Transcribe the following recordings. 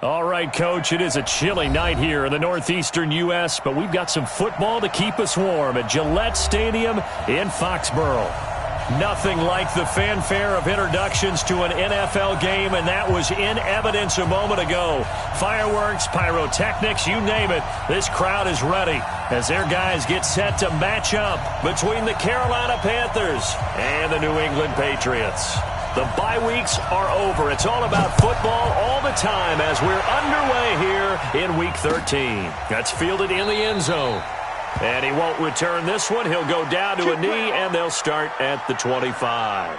All right, Coach, it is a chilly night here in the northeastern U.S., but we've got some football to keep us warm at Gillette Stadium in Foxborough. Nothing like the fanfare of introductions to an NFL game, and that was in evidence a moment ago. Fireworks, pyrotechnics, you name it, this crowd is ready as their guys get set to match up between the Carolina Panthers and the New England Patriots. The bye weeks are over. It's all about football all the time as we're underway here in Week 13. That's fielded in the end zone. And he won't return this one. He'll go down to a knee, and they'll start at the 25.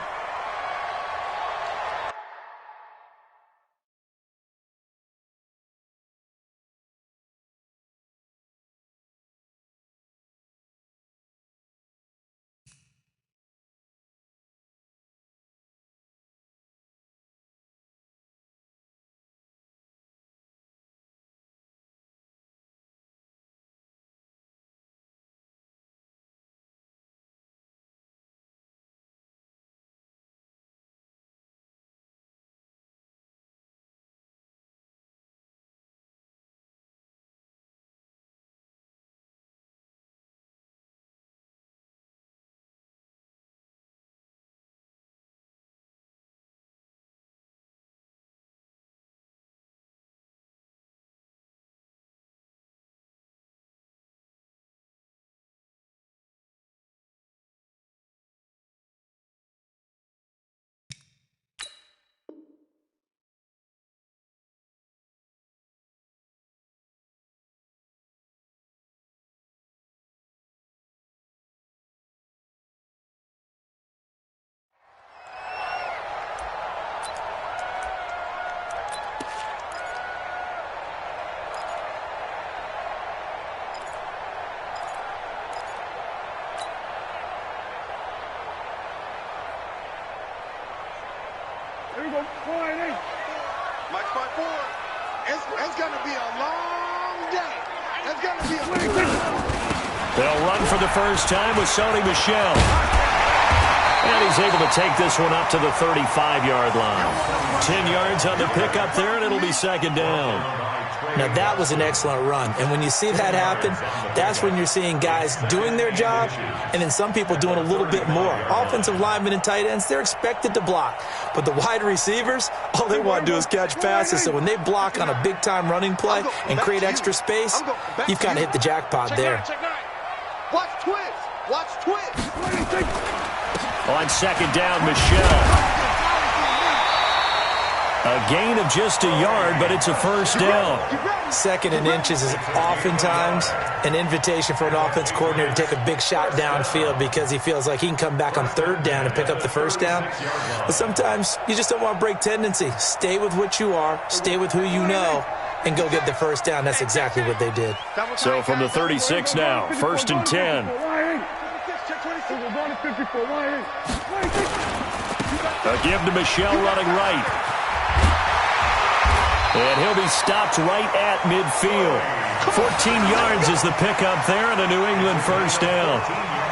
Mike front forward. It's going to be a long day. It's going to be a They'll run for the first time with Sony Michel. And he's able to take this one up to the 35-yard line. 10 yards on the pickup there, and it'll be second down. Now, that was an excellent run. And when you see that happen, that's when you're seeing guys doing their job and then some people doing a little bit more. Offensive linemen and tight ends, they're expected to block. But the wide receivers, all they want to do is catch passes. So when they block on a big-time running play and create extra space, you've kind of hit the jackpot there. Watch twist. Watch twist. On second down, Michel. A gain of just a yard, but it's a first down. Second and inches is oftentimes an invitation for an offense coordinator to take a big shot downfield because he feels like he can come back on third down and pick up the first down. But sometimes you just don't want to break tendency. Stay with what you are, stay with who you know, and go get the first down. That's exactly what they did. So from the 36 now, first and 10. A give to Michel running right. And he'll be stopped right at midfield. 14 yards is the pickup there and a New England first down.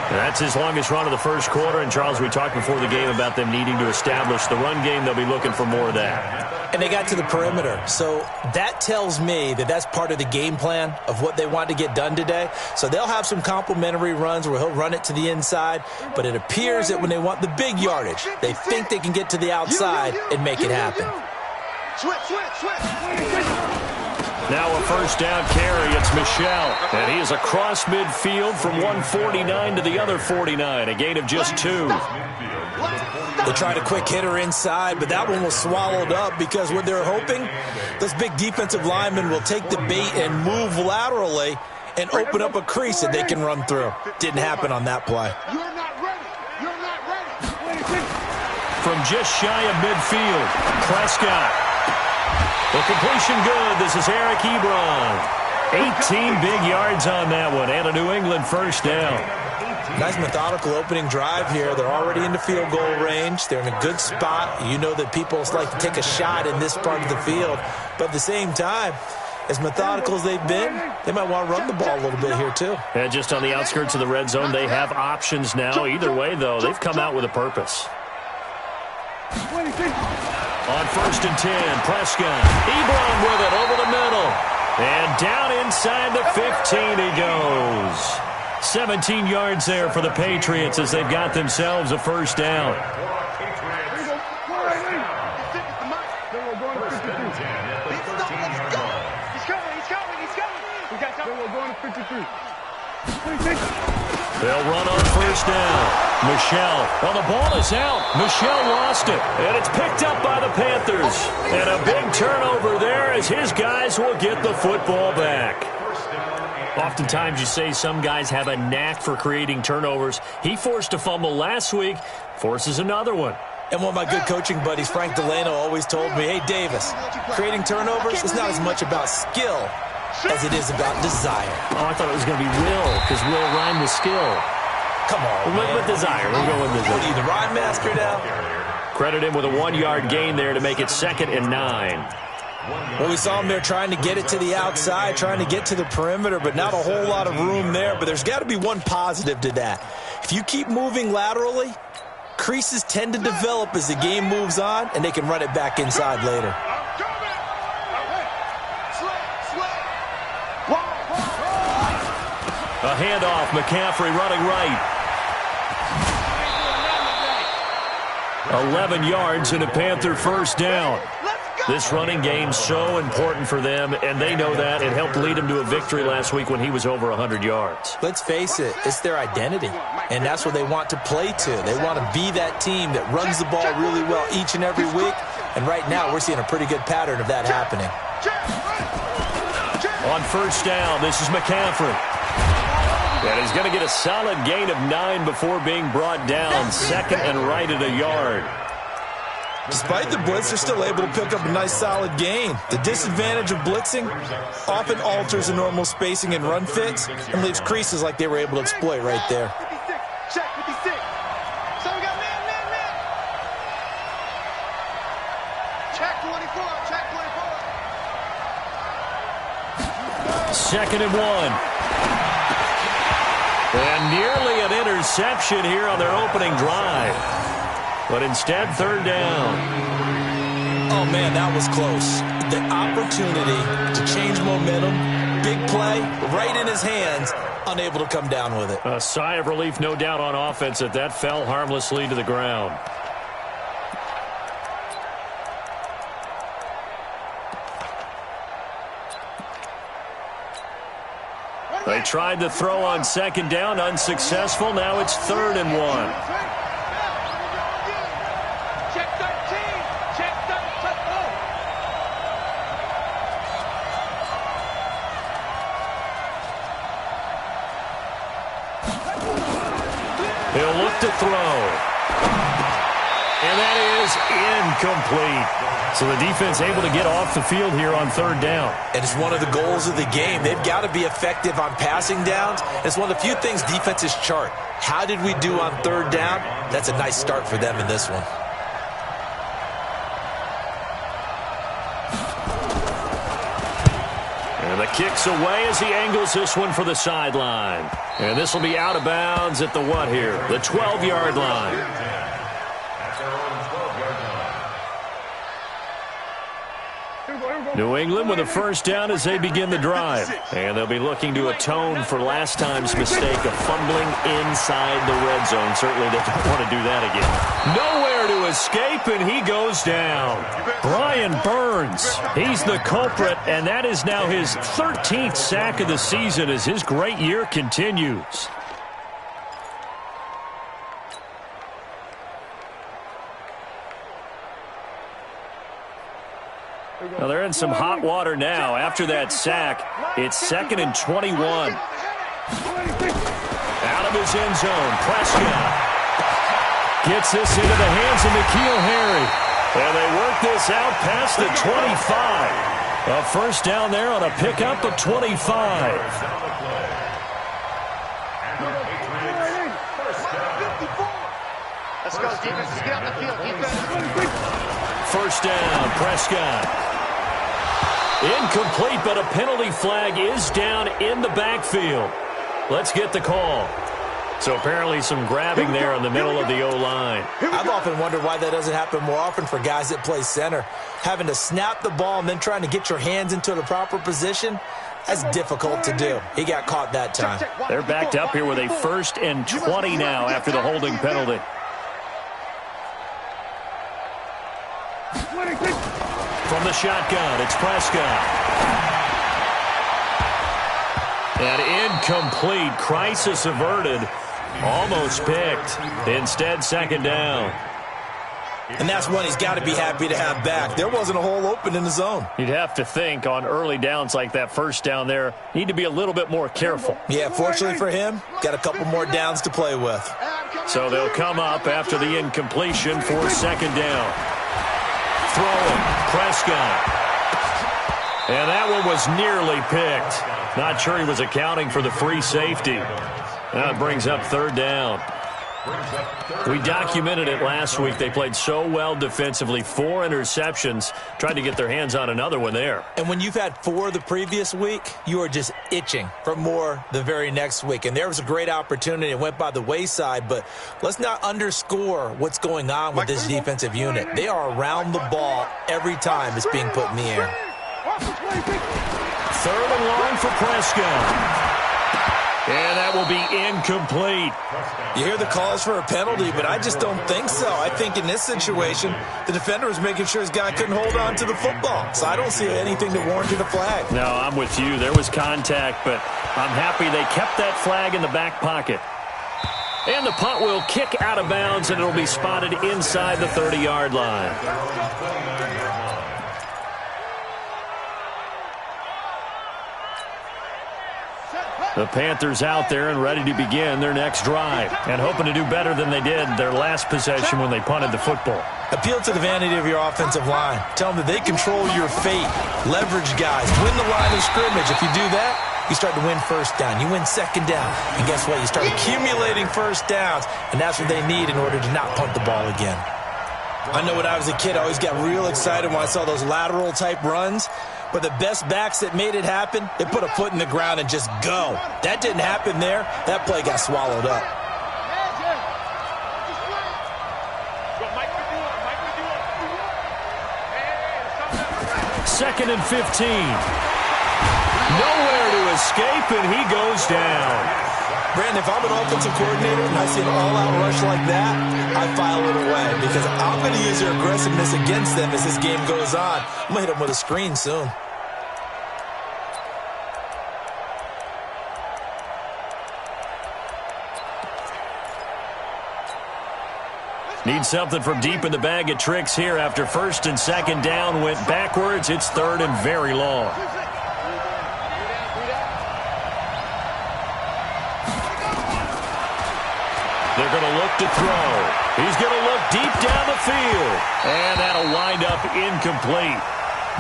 That's his longest run of the first quarter. And, Charles, we talked before the game about them needing to establish the run game. They'll be looking for more of that. And they got to the perimeter. So that tells me that that's part of the game plan of what they want to get done today. So they'll have some complementary runs where he'll run it to the inside. But it appears that when they want the big yardage, they think they can get to the outside and make it happen. Now a first down carry. It's Michel. And he is across midfield from 149 to the other 49. A gain of just 2. They tried a quick hitter inside, but that one was swallowed up because what they're hoping, those big defensive linemen will take the bait and move laterally and open up a crease that they can run through. Didn't happen on that play. You're not ready. You're not ready. From just shy of midfield, Prescott. The completion good. This is Eric Ebron. 18 big yards on that one and a New England first down. Nice methodical opening drive here. They're already into field goal range. They're in a good spot. You know that people like to take a shot in this part of the field. But at the same time, as methodical as they've been, they might want to run the ball a little bit here too. And just on the outskirts of the red zone, they have options now. Either way, though, they've come out with a purpose. On 1st and 10, Prescott. Ebron with it over the middle. And down inside the 15 he goes. 17 yards there for the Patriots as they've got themselves a first down. They'll run on 1st down. Michel. Well, the ball is out. Michel lost it. And it's picked up by the Panthers. And a big turnover there as his guys will get the football back. Oftentimes you say some guys have a knack for creating turnovers. He forced a fumble last week, forces another one. And one of my good coaching buddies, Frank Delano, always told me, hey, Davis, creating turnovers is not as much about skill as it is about desire. Oh, I thought it was going to be will, because will rhyme with skill. Come on, man. With desire. We'll go with desire. What are you, the rhyme master now? Credit him with a 1-yard gain there to make it 2nd and 9. Well, we saw him there trying to get it to the outside, trying to get to the perimeter, but not a whole lot of room there. But there's got to be one positive to that. If you keep moving laterally, creases tend to develop as the game moves on, and they can run it back inside later. A handoff, McCaffrey running right. 11 yards and a Panther first down. This running game's so important for them, and they know that. It helped lead them to a victory last week when he was over 100 yards. Let's face it, it's their identity, and that's what they want to play to. They want to be that team that runs the ball really well each and every week, and right now we're seeing a pretty good pattern of that happening. On 1st down, this is McCaffrey. And he's going to get a solid gain of 9 before being brought down. 2nd and right at a yard. Despite the blitz, they're still able to pick up a nice solid gain. The disadvantage of blitzing often alters the normal spacing and run fits and leaves creases like they were able to exploit right there. Check 56. So we got man. Check 24. Check 24. 2nd and 1. And nearly an interception here on their opening drive. But instead, 3rd down. Oh, man, that was close. The opportunity to change momentum, big play, right in his hands, unable to come down with it. A sigh of relief, no doubt, on offense that fell harmlessly to the ground. They tried to throw on 2nd down, unsuccessful. Now it's 3rd and 1. Check 13. Check 13. He'll look to throw. And that is incomplete. So the defense able to get off the field here on 3rd down. And it's one of the goals of the game. They've got to be effective on passing downs. It's one of the few things defenses chart. How did we do on 3rd down? That's a nice start for them in this one. And the kick's away as he angles this one for the sideline. And this will be out of bounds at the what here? The 12-yard line. New England with a first down as they begin the drive. And they'll be looking to atone for last time's mistake of fumbling inside the red zone. Certainly they don't want to do that again. Nowhere to escape, and he goes down. Brian Burns, he's the culprit, and that is now his 13th sack of the season as his great year continues. Well, they're in some hot water now. After that sack, it's 2nd and 21. Out of his end zone, Prescott gets this into the hands of N'Keal Harry. And they work this out past the 25. A first down there on a pickup of 25. Let's go, defense. Let's get on the field. Defense. First down, Prescott. Incomplete, but a penalty flag is down in the backfield. Let's get the call. So apparently some grabbing there in the middle of the O-line. I've often wondered why that doesn't happen more often for guys that play center. Having to snap the ball and then trying to get your hands into the proper position, that's difficult to do. He got caught that time. They're backed up here with a 1st and 20 now after the holding penalty. From the shotgun, it's Prescott. And incomplete. Crisis averted. Almost picked. Instead, 2nd down. And that's one he's got to be happy to have back. There wasn't a hole open in the zone. You'd have to think on early downs like that 1st down there, need to be a little bit more careful. Yeah, fortunately for him, got a couple more downs to play with. So they'll come up after the incompletion for 2nd down. Throwing, Prescott. And that one was nearly picked. Not sure he was accounting for the free safety. That brings up 3rd down. We documented it last week. They played so well defensively. 4 interceptions. Tried to get their hands on another one there. And when you've had 4 the previous week, you are just itching for more the very next week. And there was a great opportunity. It went by the wayside. But let's not underscore what's going on with this defensive unit. They are around the ball every time it's being put in the air. 3rd and long for Prescott. And that will be incomplete. You hear the calls for a penalty, but I just don't think so. I think in this situation, the defender was making sure his guy couldn't hold on to the football. So I don't see anything that warranted a flag. No, I'm with you. There was contact, but I'm happy they kept that flag in the back pocket. And the punt will kick out of bounds, and it'll be spotted inside the 30-yard line. The Panthers out there and ready to begin their next drive and hoping to do better than they did their last possession when they punted the football. Appeal to the vanity of your offensive line. Tell them that they control your fate. Leverage guys. Win the line of scrimmage. If you do that, you start to win 1st down. You win 2nd down. And guess what? You start accumulating 1st downs, and that's what they need in order to not punt the ball again. I know when I was a kid, I always got real excited when I saw those lateral-type runs. But the best backs that made it happen, they put a foot in the ground and just go. That didn't happen there. That play got swallowed up. 2nd and 15. Nowhere to escape, and he goes down. Brandon, if I'm an offensive coordinator and I see an all-out rush like that, I file it away because I'm going to use their aggressiveness against them as this game goes on. I'm going to hit them with a screen soon. Need something from deep in the bag of tricks here after 1st and 2nd down went backwards. It's 3rd and very long. They're going to look to throw. He's going to look deep down the field. And that'll wind up incomplete.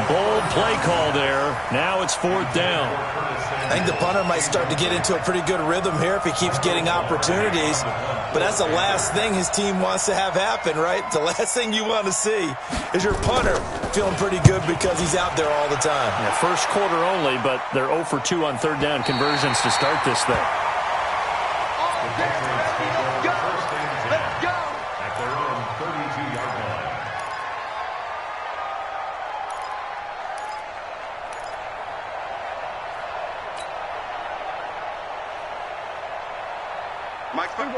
Bold play call there. Now it's 4th down. I think the punter might start to get into a pretty good rhythm here if he keeps getting opportunities. But that's the last thing his team wants to have happen, right? The last thing you want to see is your punter feeling pretty good because he's out there all the time. Yeah, 1st quarter only, but they're 0 for 2 on 3rd down conversions to start this thing.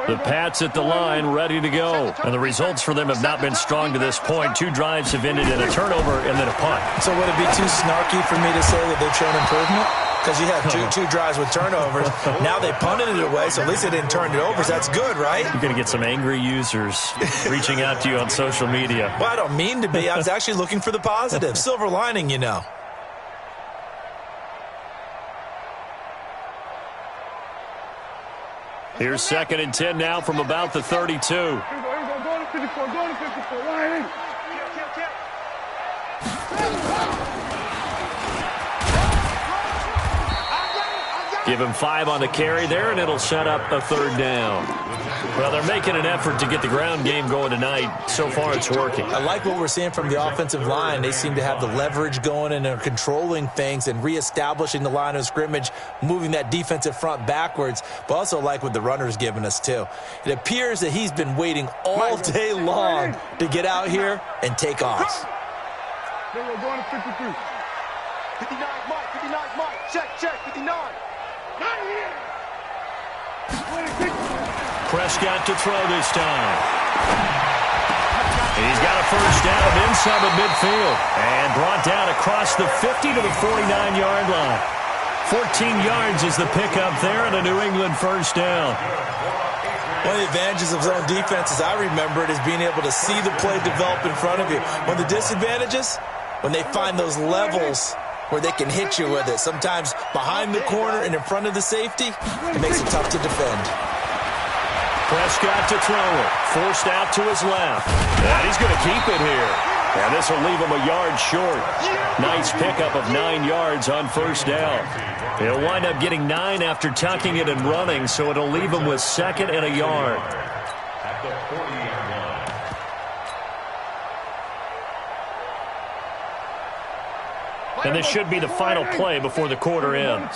The Pats at the line, ready to go. And the results for them have not been strong to this point. 2 drives have ended in a turnover and then a punt. So would it be too snarky for me to say that they've shown improvement? Because you had two drives with turnovers. Now they punted it away, so at least they didn't turn it over. So that's good, right? You're going to get some angry users reaching out to you on social media. Well, I don't mean to be. I was actually looking for the positive. Silver lining, you know. Here's 2nd and 10 now from about the 32. Give him 5 on the carry there, and it'll set up a 3rd down. Well, they're making an effort to get the ground game going tonight. So far, it's working. I like what we're seeing from the offensive line. They seem to have the leverage going and are controlling things and reestablishing the line of scrimmage, moving that defensive front backwards, but also like what the runner's giving us, too. It appears that he's been waiting all day long to get out here and take off. They were going to 53. 59 Mike, 59 Mike. Check, 59. Not here. Prescott to throw this time. He's got a first down inside the midfield and brought down across the 50 to the 49-yard line. 14 yards is the pickup there and a New England first down. One of the advantages of zone defense, as I remember it, is being able to see the play develop in front of you. One of the disadvantages, when they find those levels where they can hit you with it. Sometimes behind the corner and in front of the safety, it makes it tough to defend. Prescott to throw it. Forced out to his left. And he's going to keep it here. And this will leave him a yard short. Nice pickup of 9 yards on first down. He'll wind up getting 9 after tucking it and running, so it'll leave him with 2nd and a yard. And this should be the final play before the quarter ends.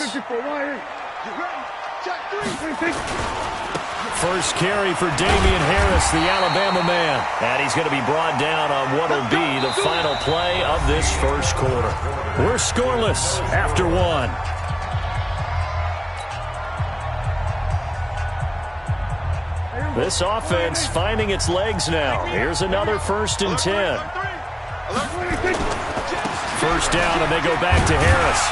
First carry for Damian Harris, the Alabama man. And he's going to be brought down on what will be the final play of this first quarter. We're scoreless after 1. This offense finding its legs now. Here's another 1st and 10. First down, and they go back to Harris.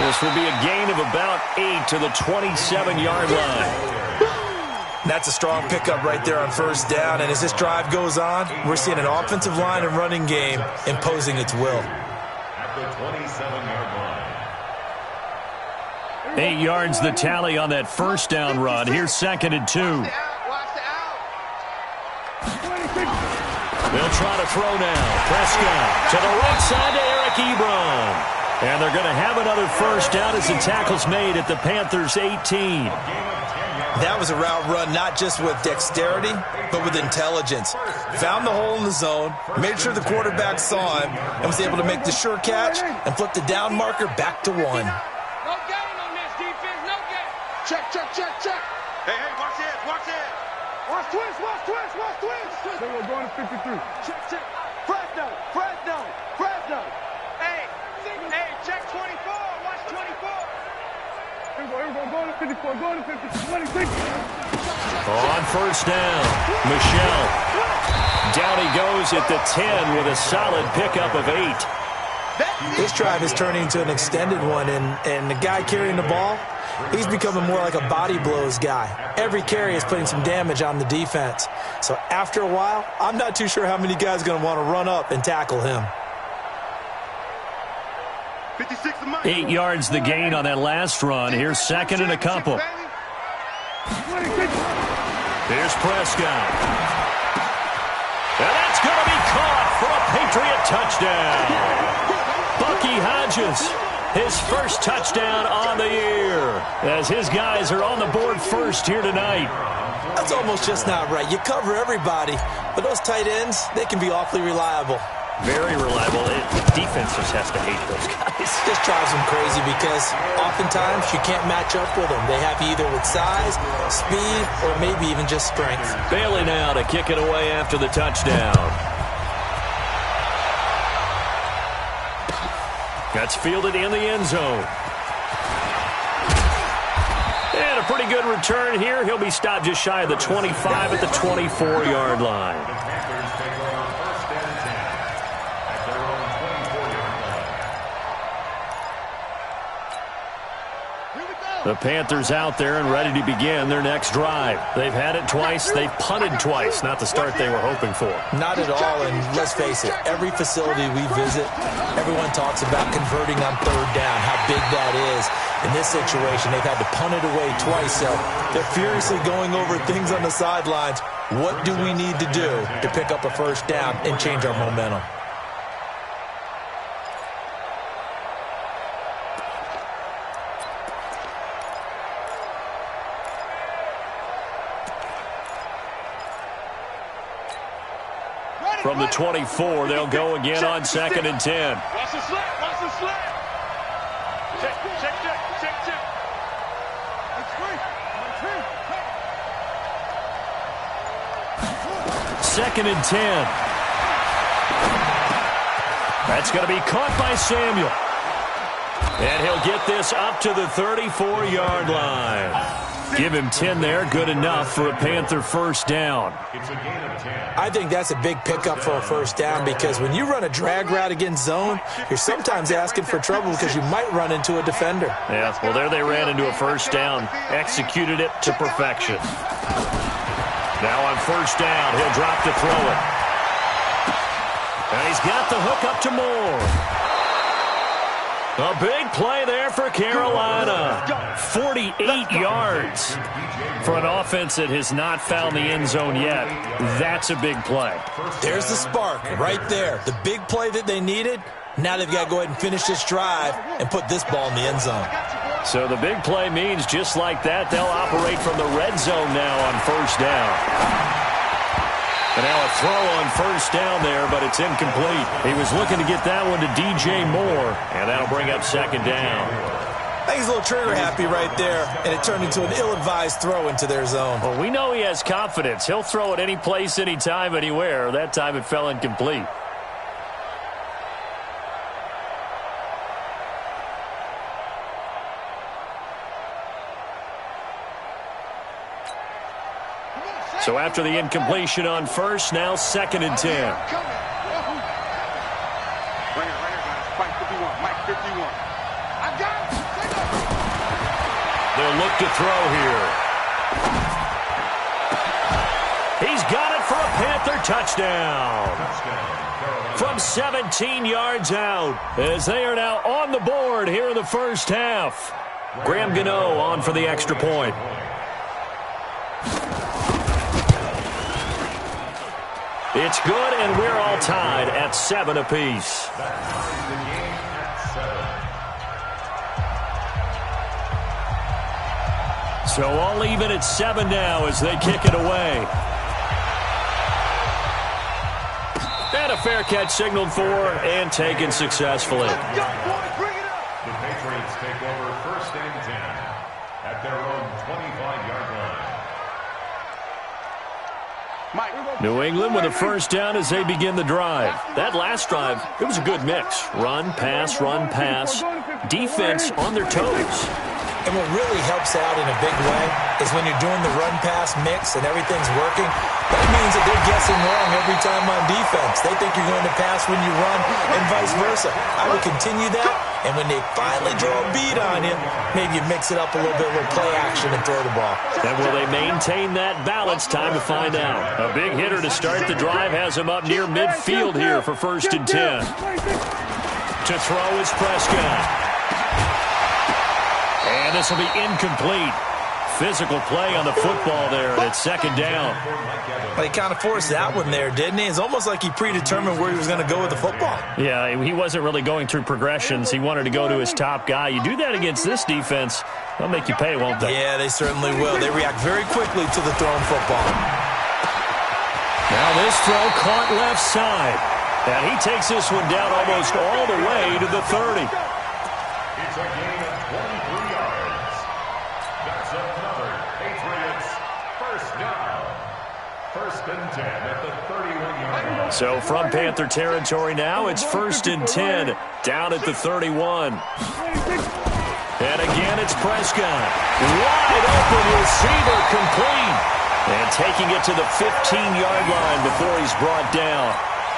This will be a gain of about 8 to the 27-yard line. That's a strong pickup right there on first down. And as this drive goes on, we're seeing an offensive line and running game imposing its will. At the 27-yard line. 8 yards the tally on that first down run. Here's 2nd and 2. They'll try to throw now. Prescott to the right side to Eric Ebron. And they're going to have another first down as the tackle's made at the Panthers' 18. That was a route run not just with dexterity, but with intelligence. Found the hole in the zone, made sure the quarterback saw him, and was able to make the sure catch and flip the down marker back to 1. No game on this defense, no game. Check. Hey, watch it. Watch twist. They were going to 53. Check. Fresno. Hey, check 24. Watch 24. We're going to 54. Going to 50. 26. On first down, Michelle. Down he goes at the 10 with a solid pickup of 8. This drive is turning into an extended one, and the guy carrying the ball, he's becoming more like a body blows guy. Every carry is putting some damage on the defense. So after a while, I'm not too sure how many guys are going to want to run up and tackle him. 8 yards the gain on that last run. Here's 2nd and a couple. Here's Prescott. And that's going to be caught for a Patriot touchdown. Bucky Hodges, his first touchdown on the year, as his guys are on the board first here tonight. That's almost just not right. You cover everybody, but those tight ends, they can be awfully reliable. Very reliable. Defense just has to hate those guys. This drives them crazy because oftentimes you can't match up with them. They have you either with size, speed, or maybe even just strength. Bailey now to kick it away after the touchdown. That's fielded in the end zone. And a pretty good return here. He'll be stopped just shy of the 25 at the 24-yard line. The Panthers out there and ready to begin their next drive. They've had it twice. They've punted twice. Not the start they were hoping for. Not at all, and let's face it, every facility we visit, everyone talks about converting on third down, how big that is. In this situation, they've had to punt it away twice, so they're furiously going over things on the sidelines. What do we need to do to pick up a first down and change our momentum? From the 24, they'll go again on 2nd and 10. Watch the slap. Watch the slap. Check. Second and 10. That's going to be caught by Samuel. And he'll get this up to the 34-yard line. Give him 10 there. Good enough for a Panther first down. It's a gain of 10. I think that's a big pickup for a first down because when you run a drag route against zone, you're sometimes asking for trouble because you might run into a defender. Yeah, well, there they ran into a first down. Executed it to perfection. Now on first down, he'll drop to throw it. And he's got the hook up to Moore. A big play there for Carolina. 48 yards for an offense that has not found the end zone yet. That's a big play. There's the spark right there. The big play that they needed. Now they've got to go ahead and finish this drive and put this ball in the end zone. So the big play means just like that, they'll operate from the red zone now on first down. And now a throw on first down there, but it's incomplete. He was looking to get that one to DJ Moore, and that'll bring up second down. I think he's a little trigger happy right there, and it turned into an ill-advised throw into their zone. Well, we know he has confidence. He'll throw it any place, anytime, anywhere. That time it fell incomplete. So after the incompletion on first, now 2nd and 10. Right here, guys. Mike 51. Mike 51. I got it. They'll look to throw here. He's got it for a Panther touchdown. From 17 yards out, as they are now on the board here in the first half. Graham Gano on for the extra point. It's good, and we're all tied at 7 apiece. So all even at 7 now as they kick it away. And a fair catch signaled for and taken successfully. The Patriots take over 1st and 10 at their own 25-yard line. New England with a first down as they begin the drive. That last drive, it was a good mix. Run, pass, defense on their toes. And what really helps out in a big way is when you're doing the run-pass mix and everything's working, that means that they're guessing wrong every time on defense. They think you're going to pass when you run and vice versa. I would continue that, and when they finally draw a beat on you, maybe you mix it up a little bit, a little play action and throw the ball. And will they maintain that balance? Time to find out. A big hitter to start the drive has him up near midfield here for 1st and 10. To throw is Prescott. And this will be incomplete. Physical play on the football there, and it's 2nd down. Well, he kind of forced that one there, didn't he? It's almost like he predetermined where he was going to go with the football. Yeah, he wasn't really going through progressions. He wanted to go to his top guy. You do that against this defense, they'll make you pay, won't they? Yeah, they certainly will. They react very quickly to the thrown football. Now this throw caught left side. And he takes this one down almost all the way to the 30. It's a gain of 23 yards. That's another Patriots first down. 1st and 10 at the 31-yard line. So from Panther territory now, it's 1st and 10 down at the 31. And again, it's Prescott. Wide open receiver complete. And taking it to the 15-yard line before he's brought down.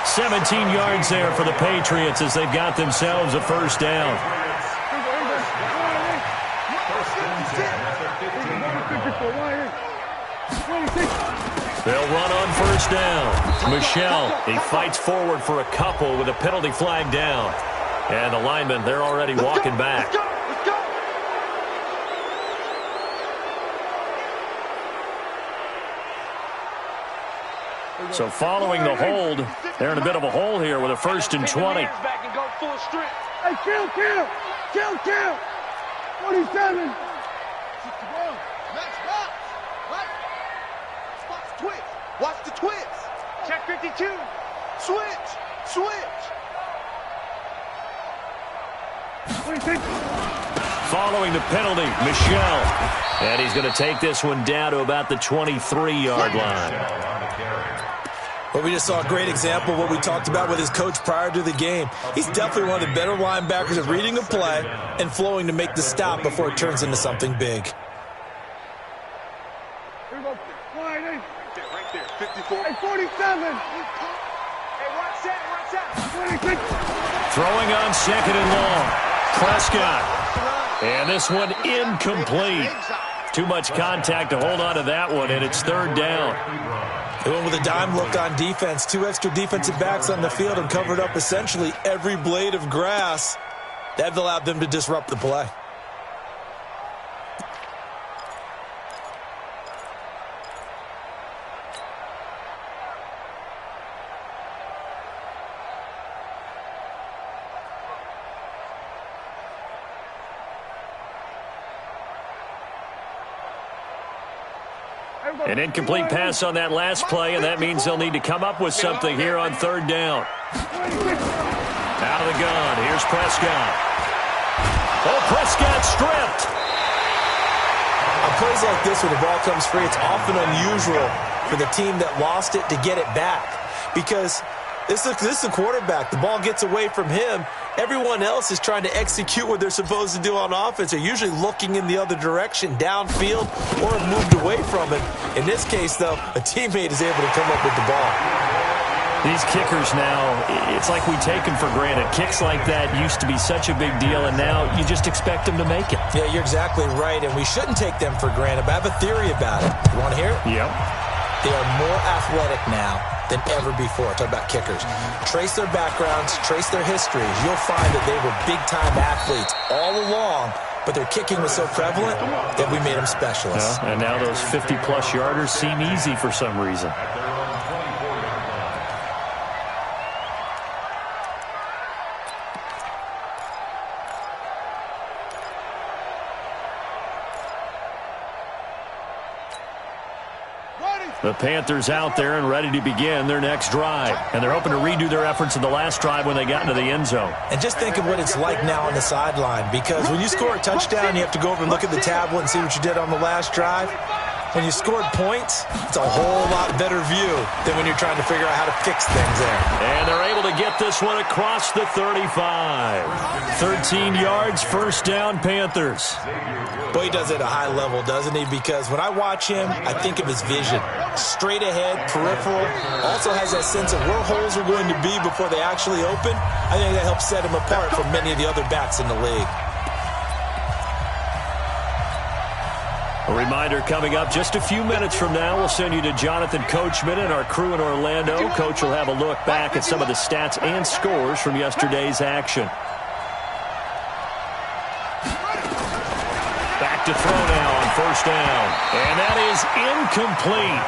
17 yards there for the Patriots as they've got themselves a first down. They'll run on first down. Michelle, he fights forward for a couple with a penalty flag down. And the linemen, they're already walking back. So following the hold, they're in a bit of a hole here with a 1st and 20. Hey, kill. 47. Watch the twist. Check 52. Following the penalty, Michel. And he's going to take this one down to about the 23-yard line. Well, we just saw a great example of what we talked about with his coach prior to the game. He's definitely one of the better linebackers at reading a play and flowing to make the stop before it turns into something big. Here we go. Right there. 54. Hey, 47. Hey, watch that. 26. Throwing on second and long. Prescott. And this one incomplete. Too much contact to hold on to that one, and it's third down. They went with a dime look on defense. 2 extra defensive backs on the field and covered up essentially every blade of grass. That allowed them to disrupt the play. An incomplete pass on that last play, and that means they'll need to come up with something here on third down. Out of the gun, here's Prescott. Oh, Prescott stripped. On plays like this, when the ball comes free, it's often unusual for the team that lost it to get it back. Because this is a quarterback. The ball gets away from him. Everyone else is trying to execute what they're supposed to do on offense. They're usually looking in the other direction, downfield, or have moved away from it. In this case, though, a teammate is able to come up with the ball. These kickers now, it's like we take them for granted. Kicks like that used to be such a big deal, and now you just expect them to make it. Yeah, you're exactly right, and we shouldn't take them for granted, but I have a theory about it. You want to hear it? Yep. They are more athletic now than ever before. Talk about kickers. Trace their backgrounds, trace their histories. You'll find that they were big-time athletes all along, but their kicking was so prevalent that we made them specialists. And now those 50-plus yarders seem easy for some reason. The Panthers out there and ready to begin their next drive. And they're hoping to redo their efforts in the last drive when they got into the end zone. And just think of what it's like now on the sideline, because when you score a touchdown, you have to go over and look at the tablet and see what you did on the last drive. When you scored points, it's a whole lot better view than when you're trying to figure out how to fix things there. And they're able to get this one across the 35. 13 yards, first down, Panthers. Boy, he does it at a high level, doesn't he? Because when I watch him, I think of his vision. Straight ahead, peripheral. Also has that sense of where holes are going to be before they actually open. I think that helps set him apart from many of the other backs in the league. A reminder coming up just a few minutes from now, we'll send you to Jonathan Coachman and our crew in Orlando. Coach will have a look back at some of the stats and scores from yesterday's action. Back to throw now on first down. And that is incomplete.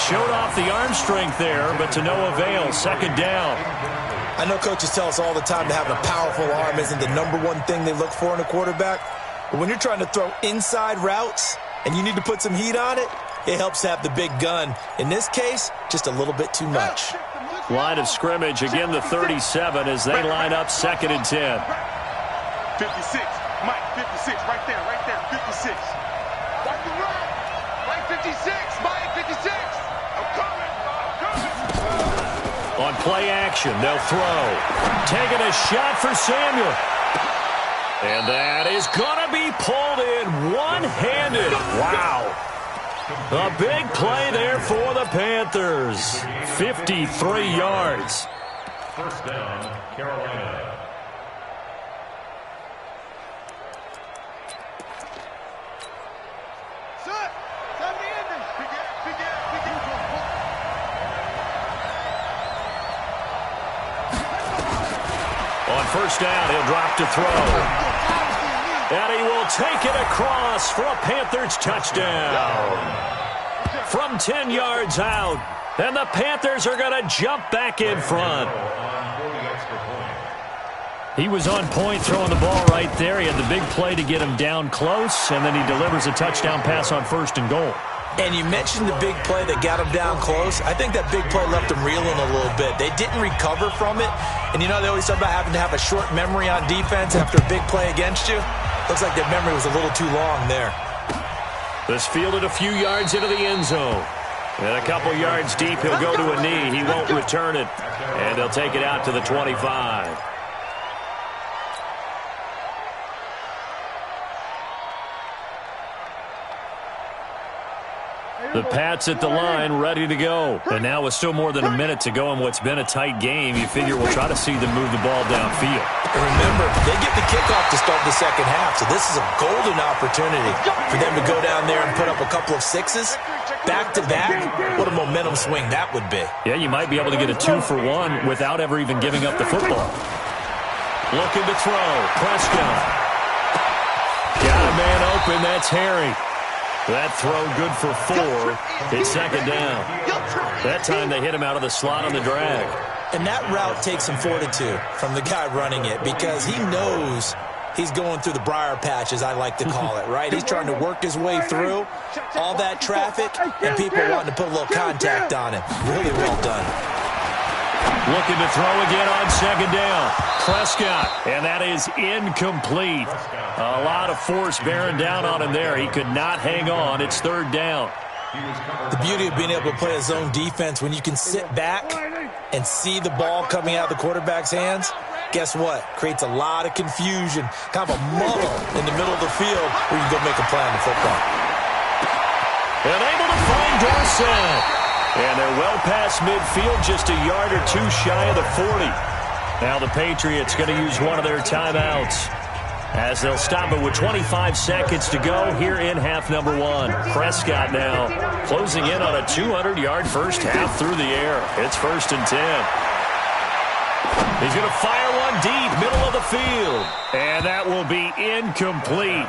Showed off the arm strength there, but to no avail. Second down. I know coaches tell us all the time that having a powerful arm isn't the number one thing they look for in a quarterback. But when you're trying to throw inside routes and you need to put some heat on it, it helps to have the big gun. In this case, just a little bit too much. Line of scrimmage, again the 37 as they line up second and 10. 56. Mike, 56. Right there. 56. Right to right. Right 56. Mike, 56. I'm coming. On play action, they'll throw. Taking a shot for Samuel. And that is going to be pulled in one-handed. Wow. A big play there for the Panthers. 53 yards. First down, Carolina. On first down, he'll drop to throw. And he will take it across for a Panthers touchdown. From 10 yards out. And the Panthers are going to jump back in front. He was on point throwing the ball right there. He had the big play to get him down close, and then he delivers a touchdown pass on first and goal. And you mentioned the big play that got them down close. I think that big play left them reeling a little bit. They didn't recover from it. And you know, they always talk about having to have a short memory on defense after a big play against you. Looks like their memory was a little too long there. This fielded a few yards into the end zone. And a couple yards deep, he'll go to a knee. He won't return it. And they'll take it out to the 25. The Pats at the line, ready to go. And now with still more than a minute to go in what's been a tight game, you figure we'll try to see them move the ball downfield. And remember, they get the kickoff to start the second half, so this is a golden opportunity for them to go down there and put up a couple of sixes. Back-to-back, what a momentum swing that would be. Yeah, you might be able to get a 2-for-1 without ever even giving up the football. Looking to throw. Prescott. Got a man open. That's Harry. That throw good for 4. It's second down. That time they hit him out of the slot on the drag. And that route takes some fortitude from the guy running it because he knows he's going through the briar patch, as I like to call it, right? He's trying to work his way through all that traffic and people wanting to put a little contact on him. Really well done. Looking to throw again on second down. Prescott, and that is incomplete. A lot of force bearing down on him there. He could not hang on. It's third down. The beauty of being able to play a zone defense when you can sit back and see the ball coming out of the quarterback's hands, guess what? Creates a lot of confusion, kind of a muddle in the middle of the field where you can go make a play on the football. And able to find Dorsett. And they're well past midfield, just a yard or two shy of the 40. Now the Patriots going to use one of their timeouts as they'll stop it with 25 seconds to go here in half number 1. Prescott now closing in on a 200-yard first half through the air. It's 1st and 10. He's going to fire one deep, middle of the field. And that will be incomplete.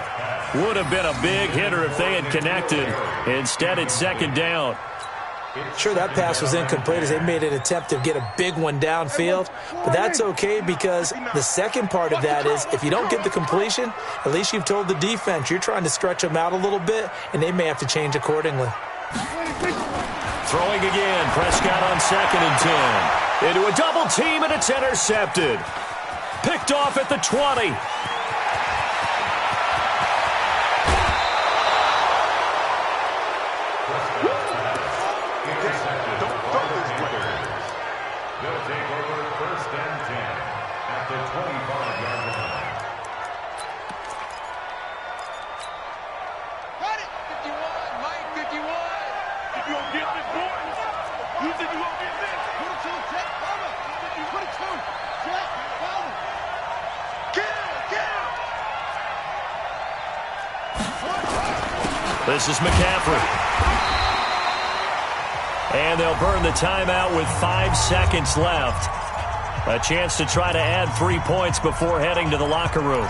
Would have been a big hitter if they had connected. Instead, it's second down. Sure, that pass was incomplete as they made an attempt to get a big one downfield, but that's okay because the second part of that is if you don't get the completion, at least you've told the defense you're trying to stretch them out a little bit, and they may have to change accordingly. Throwing again, Prescott on 2nd and 10. Into a double team, and it's intercepted. Picked off at the 20. This is McCaffrey. And they'll burn the timeout with 5 seconds left. A chance to try to add 3 points before heading to the locker room.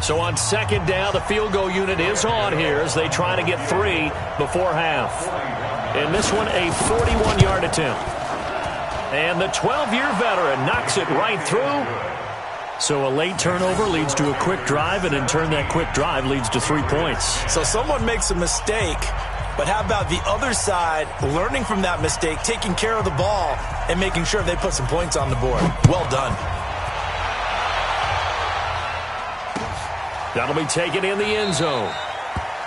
So on second down, the field goal unit is on here as they try to get 3 before half. In this one, a 41-yard attempt. And the 12-year veteran knocks it right through. So a late turnover leads to a quick drive, and in turn that quick drive leads to 3 points. So someone makes a mistake, but how about the other side learning from that mistake, taking care of the ball, and making sure they put some points on the board? Well done. That'll be taken in the end zone.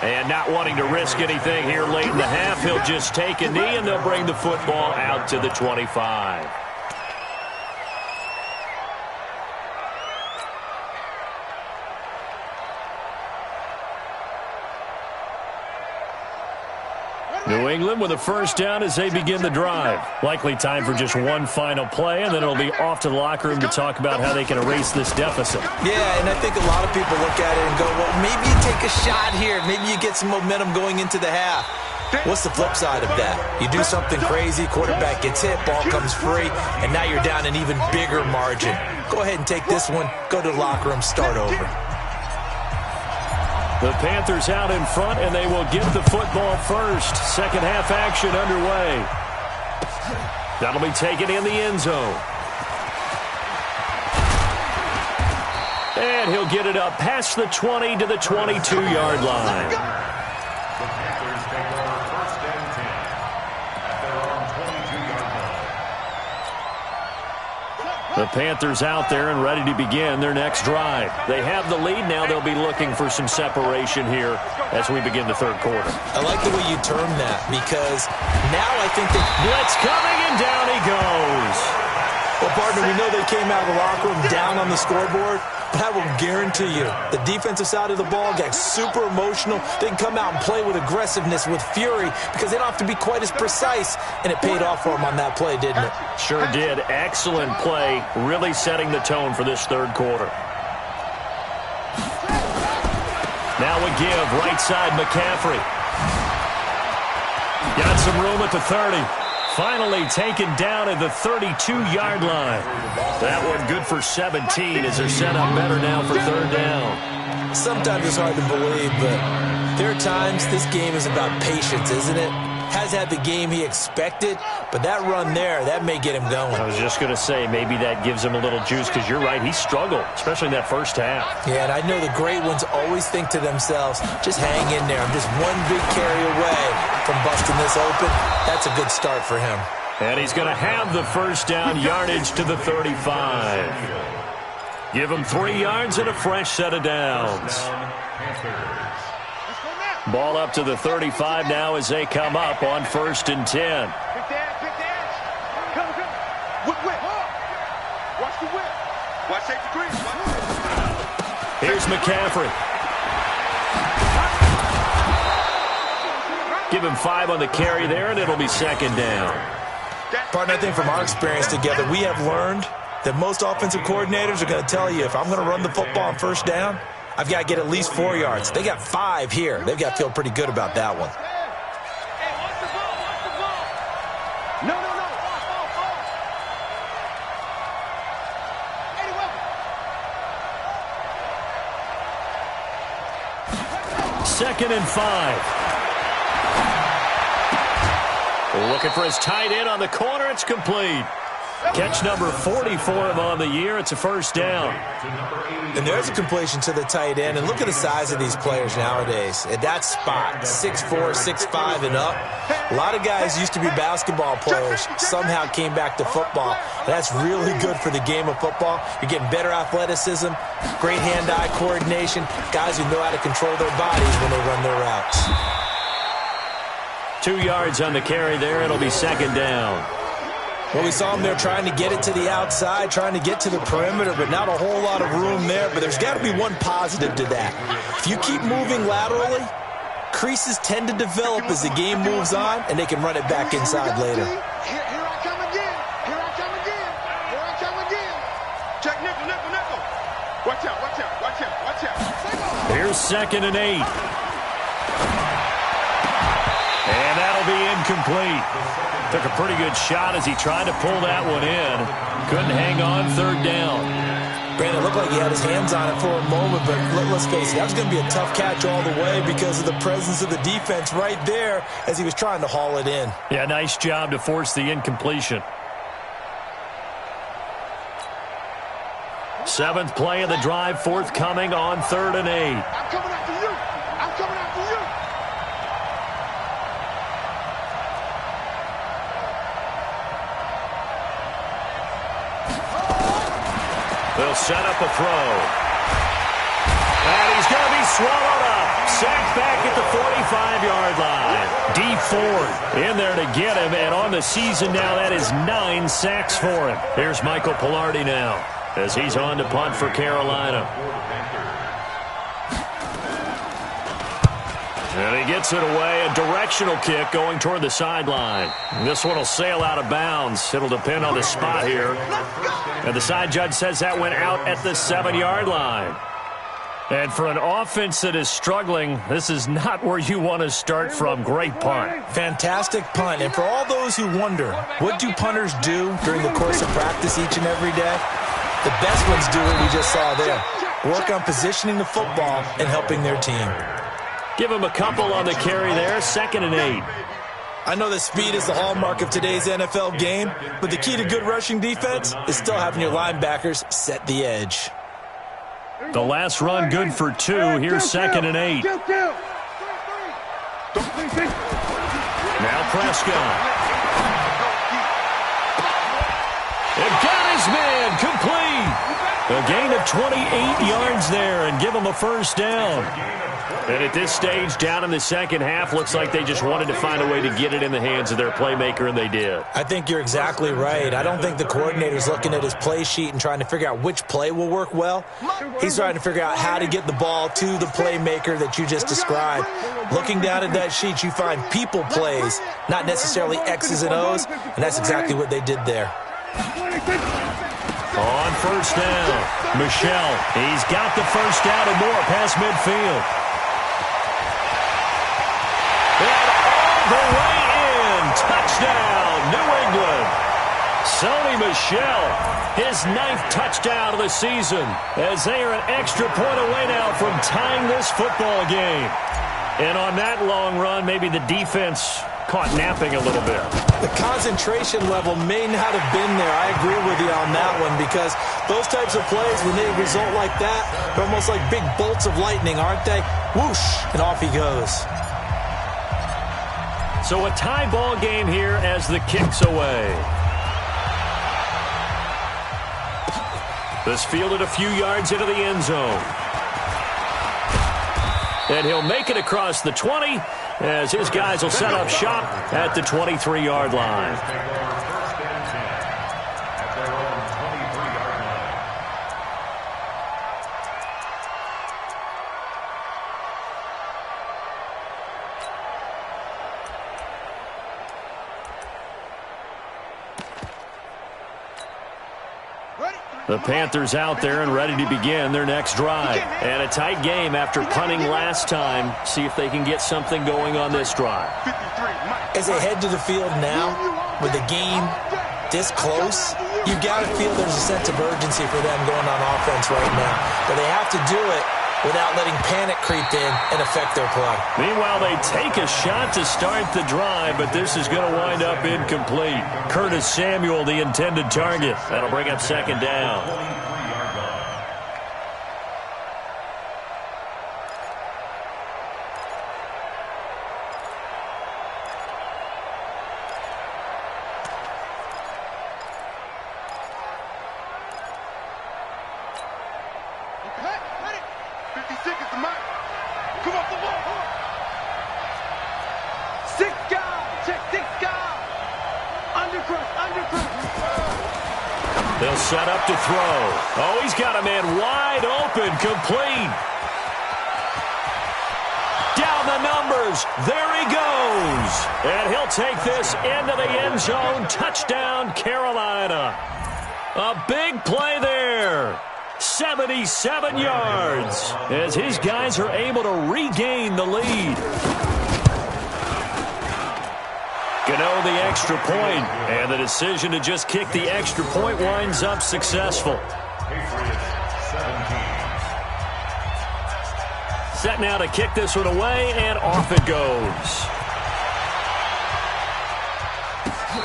And not wanting to risk anything here late in the half, he'll just take a knee, and they'll bring the football out to the 25. New England with a first down as they begin the drive. Likely time for just one final play, and then it'll be off to the locker room to talk about how they can erase this deficit. Yeah, and I think a lot of people look at it and go, well, maybe you take a shot here. Maybe you get some momentum going into the half. What's the flip side of that? You do something crazy, quarterback gets hit, ball comes free, and now you're down an even bigger margin. Go ahead and take this one, go to the locker room, start over. The Panthers out in front, and they will get the football first. Second half action underway. That'll be taken in the end zone. And he'll get it up past the 20 to the 22-yard line. The Panthers take over first and 10 at their own 22-yard line. The Panthers out there and ready to begin their next drive. They have the lead now. They'll be looking for some separation here as we begin the third quarter. I like the way you term that because now I think that blitz coming and down he goes. Well, partner, we know they came out of the locker room down on the scoreboard, but I will guarantee you the defensive side of the ball got super emotional. They can come out and play with aggressiveness, with fury, because they don't have to be quite as precise, and it paid off for them on that play, didn't it? Sure did. Excellent play, really setting the tone for this third quarter. Now a give, right side McCaffrey. Got some room at the 30. Finally taken down at the 32-yard line. That one good for 17 as they're set up better now for third down. Sometimes it's hard to believe, but there are times this game is about patience, isn't it? Has had the game he expected, but that run there, that may get him going. I was just going to say, maybe that gives him a little juice because you're right, he struggled, especially in that first half. Yeah, and I know the great ones always think to themselves, just hang in there. I'm just one big carry away from busting this open. That's a good start for him. And he's going to have the first down, yardage to the 35. Give him 3 yards and a fresh set of downs. Ball up to the 35 now as they come up on 1st and 10. Here's McCaffrey. Give him 5 on the carry there, and it'll be second down. Partner, I think from our experience together, we have learned that most offensive coordinators are going to tell you, if I'm going to run the football on first down, I've got to get at least 4 yards. They got 5 here. They've got to feel pretty good about that one. Second and 5. Looking for his tight end on the corner. It's complete. Catch number 40 for him on the year. It's a first down. And there's a completion to the tight end. And look at the size of these players nowadays. At that spot, 6'4", 6'5", and up. A lot of guys used to be basketball players, somehow came back to football. And that's really good for the game of football. You're getting better athleticism, great hand-eye coordination, guys who know how to control their bodies when they run their routes. 2 yards on the carry there. It'll be second down. Well, we saw him there trying to get it to the outside, trying to get to the perimeter, but not a whole lot of room there. But there's got to be one positive to that. If you keep moving laterally, creases tend to develop as the game moves on, and they can run it back inside later. Here I come again. Here I come again. Here I come again. Check nickel, nickel, nickel. Watch out, watch out, watch out, watch out. Here's 2nd and 8. And that'll be incomplete. Took a pretty good shot as he tried to pull that one in. Couldn't hang on, third down. Brandon, it looked like he had his hands on it for a moment, but let's face it, that was going to be a tough catch all the way because of the presence of the defense right there as he was trying to haul it in. Yeah, nice job to force the incompletion. 7th play of the drive, forthcoming on 3rd and 8. I'm coming after you. I'm coming after you. They'll set up a throw. And he's going to be swallowed up. Sacked back at the 45-yard line. D Ford in there to get him. And on the season now, that is 9 sacks for him. Here's Michael Pilardi now as he's on to punt for Carolina. And he gets it away. A directional kick going toward the sideline. This one will sail out of bounds. It'll depend on the spot here. And the side judge says that went out at the 7-yard line. And for an offense that is struggling, this is not where you want to start from. Great punt. Fantastic punt. And for all those who wonder, what do punters do during the course of practice each and every day? The best ones do what we just saw there. Work on positioning the football and helping their team. Give him a couple on the carry there. 2nd and 8. I know that speed is the hallmark of today's NFL game, but the key to good rushing defense is still having your linebackers set the edge. The last run good for 2. Here's 2nd and 8. Now Prescott. And got his man complete. A gain of 28 yards there and give him a first down. And at this stage, down in the second half, looks like they just wanted to find a way to get it in the hands of their playmaker, and they did. I think you're exactly right. I don't think the coordinator's looking at his play sheet and trying to figure out which play will work well. He's trying to figure out how to get the ball to the playmaker that you just described. Looking down at that sheet, you find people plays, not necessarily X's and O's, and that's exactly what they did there. On first down, Michel. He's got the first down and more past midfield. And all the way in. Touchdown, New England. Sony Michel, his 9th touchdown of the season, as they are an extra point away now from tying this football game. And on that long run, maybe the defense caught napping a little bit. The concentration level may not have been there. I agree with you on that one, because those types of plays, when they result like that, they're almost like big bolts of lightning, aren't they? Whoosh, and off he goes. So a tie ball game here as the kick's away. This fielded a few yards into the end zone. And he'll make it across the 20 as his guys will set up shop at the 23-yard line. The Panthers out there and ready to begin their next drive. And a tight game after punting last time. See if they can get something going on this drive. As they head to the field now, with the game this close, you've got to feel there's a sense of urgency for them going on offense right now. But they have to do it without letting panic creep in and affect their play. Meanwhile, they take a shot to start the drive, but this is going to wind up incomplete. Curtis Samuel, the intended target. That'll bring up 2nd down. They'll set up to throw. Oh, he's got a man wide open, complete. Down the numbers. There he goes. And he'll take this into the end zone. Touchdown, Carolina. A big play there. 77 yards as his guys are able to regain the lead. Gano the extra point, and the decision to just kick the extra point winds up successful. Set now to kick this one away, and off it goes.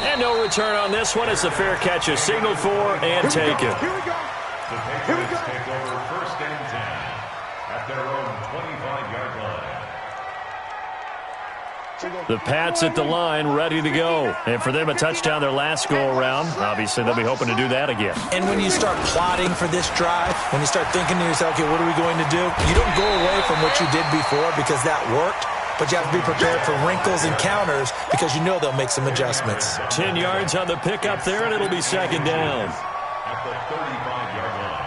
And no return on this one. It's a fair catch is signaled for and taken. Here we go. The Patriots take over 1st and 10 at their own 25-yard line. The Pats at the line, ready to go. And for them, a touchdown their last go-around. Obviously, they'll be hoping to do that again. And when you start plotting for this drive, when you start thinking to yourself, okay, what are we going to do? You don't go away from what you did before because that worked, but you have to be prepared for wrinkles and counters because you know they'll make some adjustments. 10 yards on the pickup there, and it'll be 2nd down. At the 35-yard line.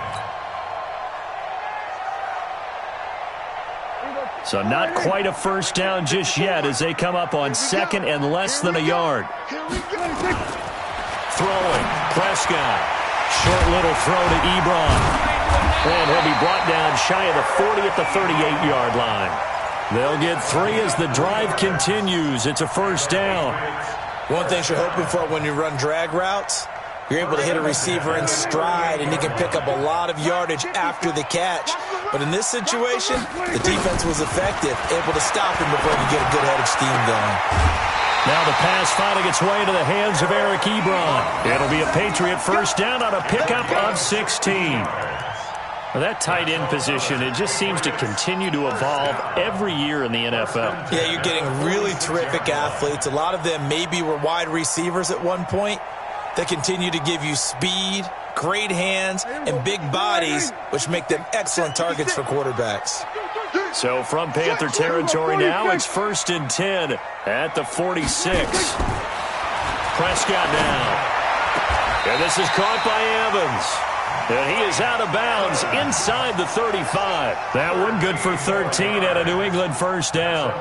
So not quite a first down just yet as they come up on 2nd and less than a yard. Throwing, Prescott. Short little throw to Ebron. And he'll be brought down shy of the 40 at the 38-yard line. They'll get 3 as the drive continues. It's a first down. One thing you're hoping for when you run drag routes, you're able to hit a receiver in stride, and he can pick up a lot of yardage after the catch. But in this situation, the defense was effective, able to stop him before he could get a good head of steam going. Now the pass finding its way into the hands of Eric Ebron. It'll be a Patriot first down on a pickup of 16. Well, that tight end position, it just seems to continue to evolve every year in the NFL. Yeah, you're getting really terrific athletes. A lot of them maybe were wide receivers at one point. They continue to give you speed, great hands, and big bodies, which make them excellent targets for quarterbacks. So from Panther territory now, it's 1st and 10 at the 46. Prescott now. And this is caught by Evans. And he is out of bounds inside the 35. That one good for 13 at a New England first down.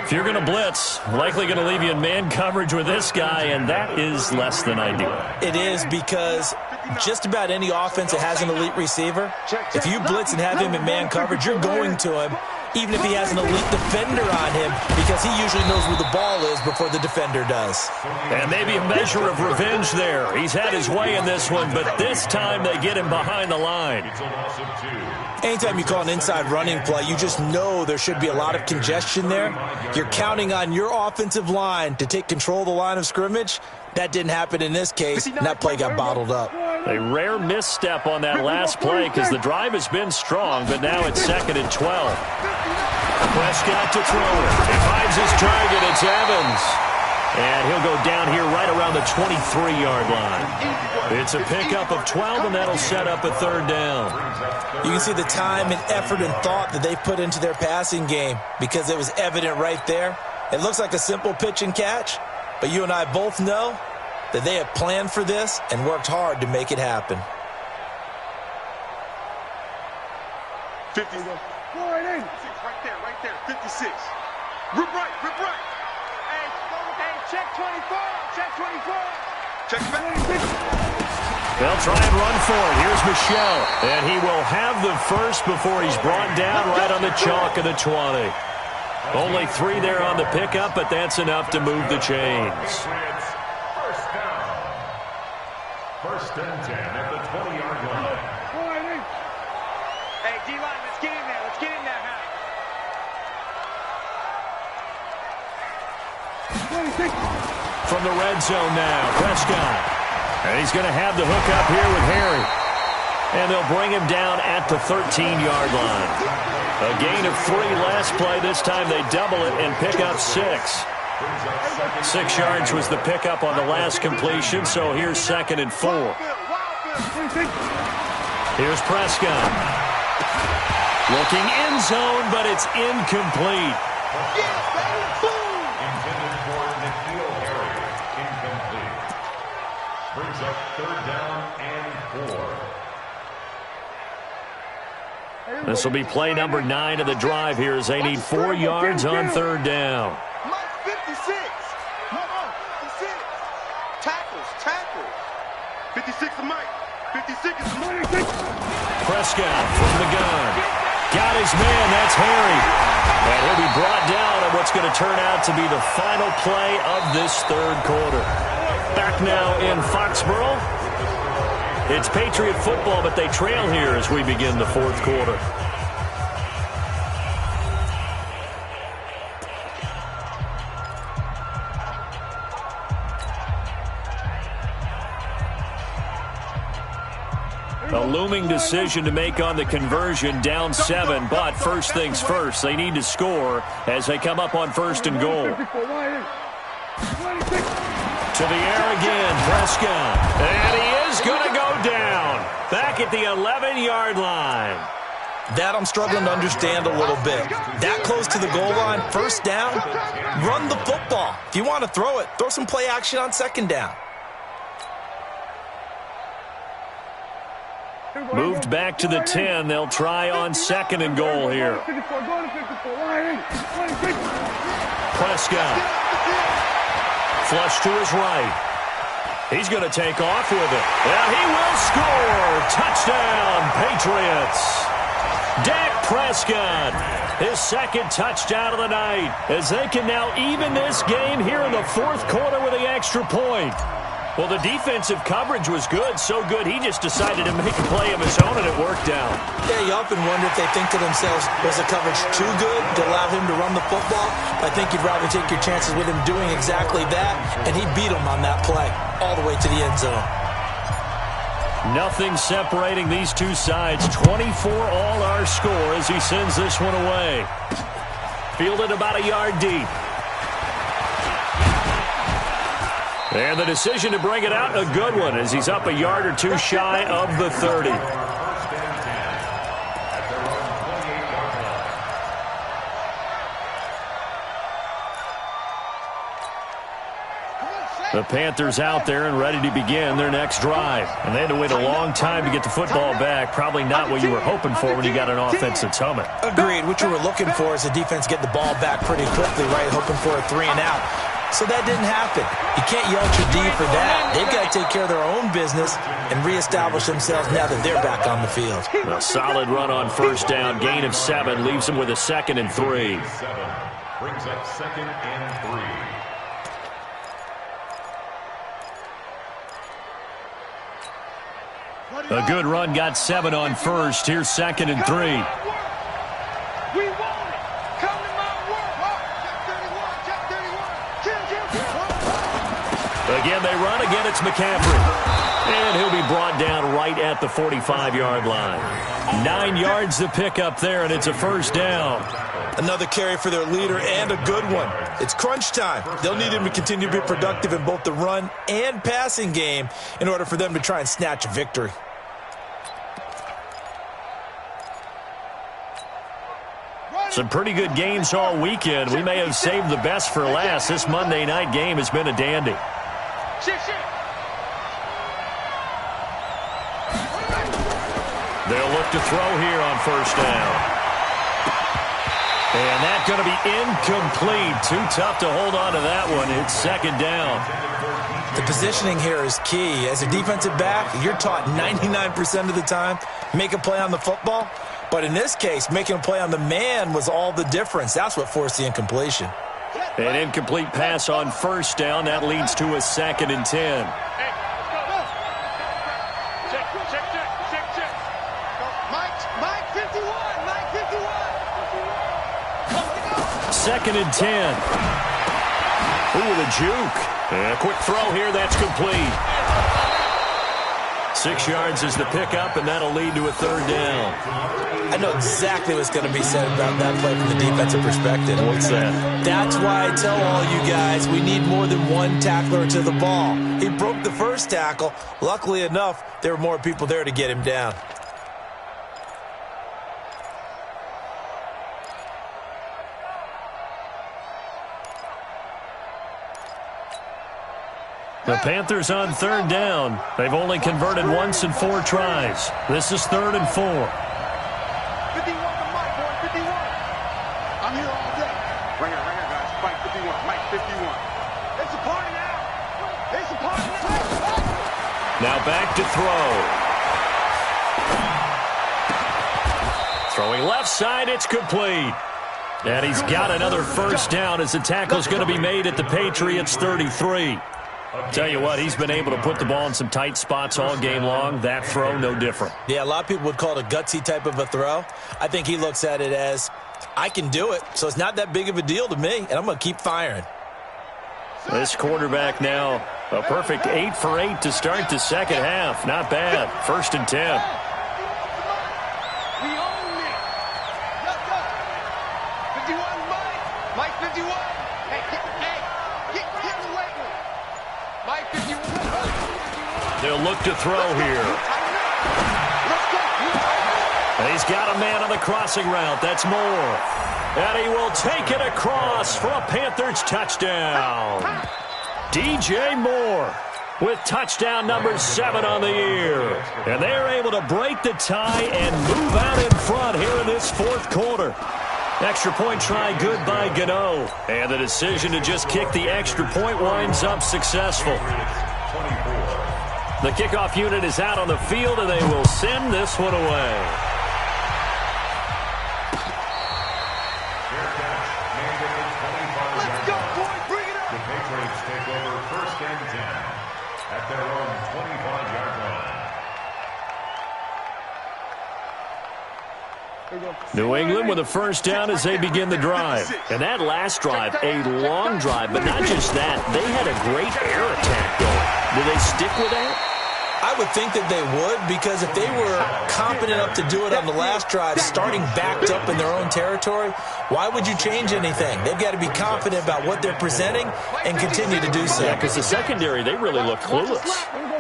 If you're going to blitz, likely going to leave you in man coverage with this guy, and that is less than ideal. It is, because just about any offense that has an elite receiver, if you blitz and have him in man coverage, you're going to him, even if he has an elite defender on him, because he usually knows where the ball is before the defender does. And maybe a measure of revenge there. He's had his way in this one, but this time they get him behind the line. Anytime you call an inside running play, you just know there should be a lot of congestion there. You're counting on your offensive line to take control of the line of scrimmage. That didn't happen in this case, and that play got bottled up. A rare misstep on that last play because the drive has been strong, but now it's 2nd and 12. Prescott to throw it. He finds his target. It's Evans. And he'll go down here right around the 23-yard line. It's a pickup of 12, and that'll set up a 3rd down. You can see the time and effort and thought that they put into their passing game because it was evident right there. It looks like a simple pitch and catch, but you and I both know that they have planned for this and worked hard to make it happen. 50. Right there, 56. Rip right. Hey, check 24, check 24. Check back. They'll try and run for it. Here's Michelle, and he will have the first before he's brought down right on the chalk of the 20. Only 3 there on the pickup, but that's enough to move the chains. First down. 1st and 10 at the 20-yard line. Hey, D-line, let's get in there. Let's get in there, man. From the red zone now, Prescott. And he's going to have the hook up here with Harry. And they'll bring him down at the 13-yard line. A gain of 3 last play. This time they double it and pick up 6. 6 yards was the pickup on the last completion, so here's 2nd and 4. Here's Prescott. Looking end zone, but it's incomplete. Intended for N'Keal Harry. Incomplete. Brings up 3rd down and 4. This will be play number 9 of the drive here as they need 4 yards on 3rd down. Mike 56. No, 56. Tackles. 56 is Mike. 56 is Mike. Prescott from the gun. Got his man. That's Harry. And he'll be brought down on what's going to turn out to be the final play of this 3rd quarter. Back now in Foxborough. It's Patriot football, but they trail here as we begin the 4th quarter. A looming decision to make on the conversion, down 7, but first things first, they need to score as they come up on 1st and goal. To the air again, Prescott. And he is going to go down. Back at the 11-yard line. That I'm struggling to understand a little bit. That close to the goal line, 1st down, run the football. If you want to throw it, throw some play action on 2nd down. Moved back to the 10. They'll try on 2nd and goal here. Prescott. Flush to his right. He's going to take off with it. And he will score. Touchdown, Patriots. Dak Prescott, his 2nd touchdown of the night, as they can now even this game here in the 4th quarter with the extra point. Well, the defensive coverage was good, so good he just decided to make a play of his own, and it worked out. Yeah, you often wonder if they think to themselves, was the coverage too good to allow him to run the football? I think you'd rather take your chances with him doing exactly that, and he beat him on that play all the way to the end zone. Nothing separating these two sides. 24 all our score as he sends this one away. Fielded about a yard deep. And the decision to bring it out, a good one, as he's up a yard or two shy of the 30. The Panthers out there and ready to begin their next drive. And they had to wait a long time to get the football back. Probably not what you were hoping for when you got an offense that's humming. Agreed. What you were looking for is the defense get the ball back pretty quickly, right? Hoping for a 3 and out. So that didn't happen. You can't yell at your D for that. They've got to take care of their own business and reestablish themselves now that they're back on the field. A solid run on first down. Gain of 7 leaves them with a 2nd and 3. Brings up 2nd and 3. A good run got 7 on first. Here's 2nd and 3. We want it. Come to my work. Check 31. Again, they run. Again, it's McCaffrey. And he'll be brought down right at the 45-yard line. 9 yards to pick up there, and it's a first down. Another carry for their leader, and a good one. It's crunch time. They'll need him to continue to be productive in both the run and passing game in order for them to try and snatch a victory. Some pretty good games all weekend. We may have saved the best for last. This Monday night game has been a dandy. They'll look to throw here on first down. And that's going to be incomplete. Too tough to hold on to that one. It's 2nd down. The positioning here is key. As a defensive back, you're taught 99% of the time, make a play on the football. But in this case, making a play on the man was all the difference. That's what forced the incompletion. An incomplete pass on first down. That leads to a 2nd and 10. Mike 51. Mike 51. 2nd and 10. Ooh, the juke. And a quick throw here. That's complete. 6 yards is the pickup, and that'll lead to a 3rd down. I know exactly what's going to be said about that play from the defensive perspective. What's that? That's why I tell all you guys we need more than one tackler to the ball. He broke the first tackle. Luckily enough, there were more people there to get him down. The Panthers on 3rd down. They've only converted once in 4 tries. This is 3rd and 4. 51 to Mike, boy, 51. I'm here all day. Right here, guys. Mike 51, Mike 51. It's a party now. It's a party now. Now back to throw. Throwing left side, it's complete. And he's got another first down as the tackle's going to be made at the Patriots' 33. Tell you what, he's been able to put the ball in some tight spots all game long. That throw, no different. Yeah, a lot of people would call it a gutsy type of a throw. I think he looks at it as, I can do it, so it's not that big of a deal to me, and I'm going to keep firing. This quarterback now, a perfect 8 for 8 to start the second half. Not bad. 1st and 10. We own it. 51, Mike. Mike 51. Hey, get away with it. Mike 51. They'll look to throw here. And he's got a man on the crossing route. That's Moore. And he will take it across for a Panthers touchdown. DJ Moore with touchdown number 7 on the year. And they're able to break the tie and move out in front here in this 4th quarter. Extra point try good by Gano. And the decision to just kick the extra point winds up successful. The kickoff unit is out on the field, and they will send this one away. Let's go, boy. Bring it up. The Patriots take over 1st and 10 at their own 25-yard line. New England with a first down as they begin the drive. And that last drive, a long drive, but not just that. They had a great air attack going. Do they stick with that? I would think that they would, because if they were competent enough to do it on the last drive, starting backed up in their own territory, why would you change anything? They've got to be confident about what they're presenting and continue to do so. Yeah, because the secondary, they really look clueless.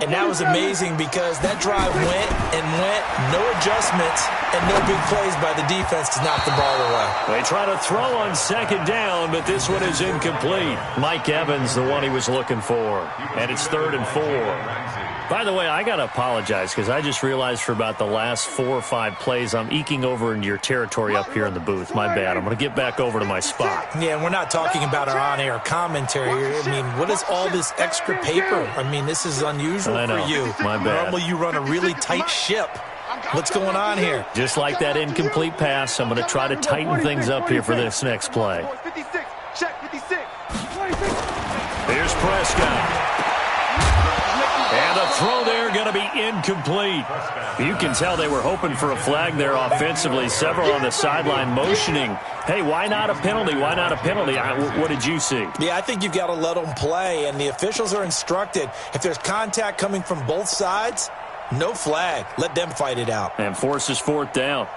And that was amazing because that drive went and went, no adjustments, and no big plays by the defense to knock the ball away. They try to throw on second down, but this one is incomplete. Mike Evans, the one he was looking for. And it's 3rd and 4. By the way, I got to apologize because I just realized for about the last 4 or 5 plays, I'm eking over into your territory up here in the booth. My bad. I'm going to get back over to my spot. Yeah, and we're not talking about our on-air commentary here. I mean, what is all this extra paper? I mean, this is unusual for you. My bad. Normally you run a really tight ship. What's going on here? Just like that incomplete pass, I'm going to try to tighten things up here for this next play. 56. Check 56. Here's Prescott. And the throw there going to be incomplete. You can tell they were hoping for a flag there offensively. Several on the sideline motioning, hey, why not a penalty? Why not a penalty? What did you see? Yeah, I think you've got to let them play, and the officials are instructed. If there's contact coming from both sides, no flag. Let them fight it out. And forces 4th down.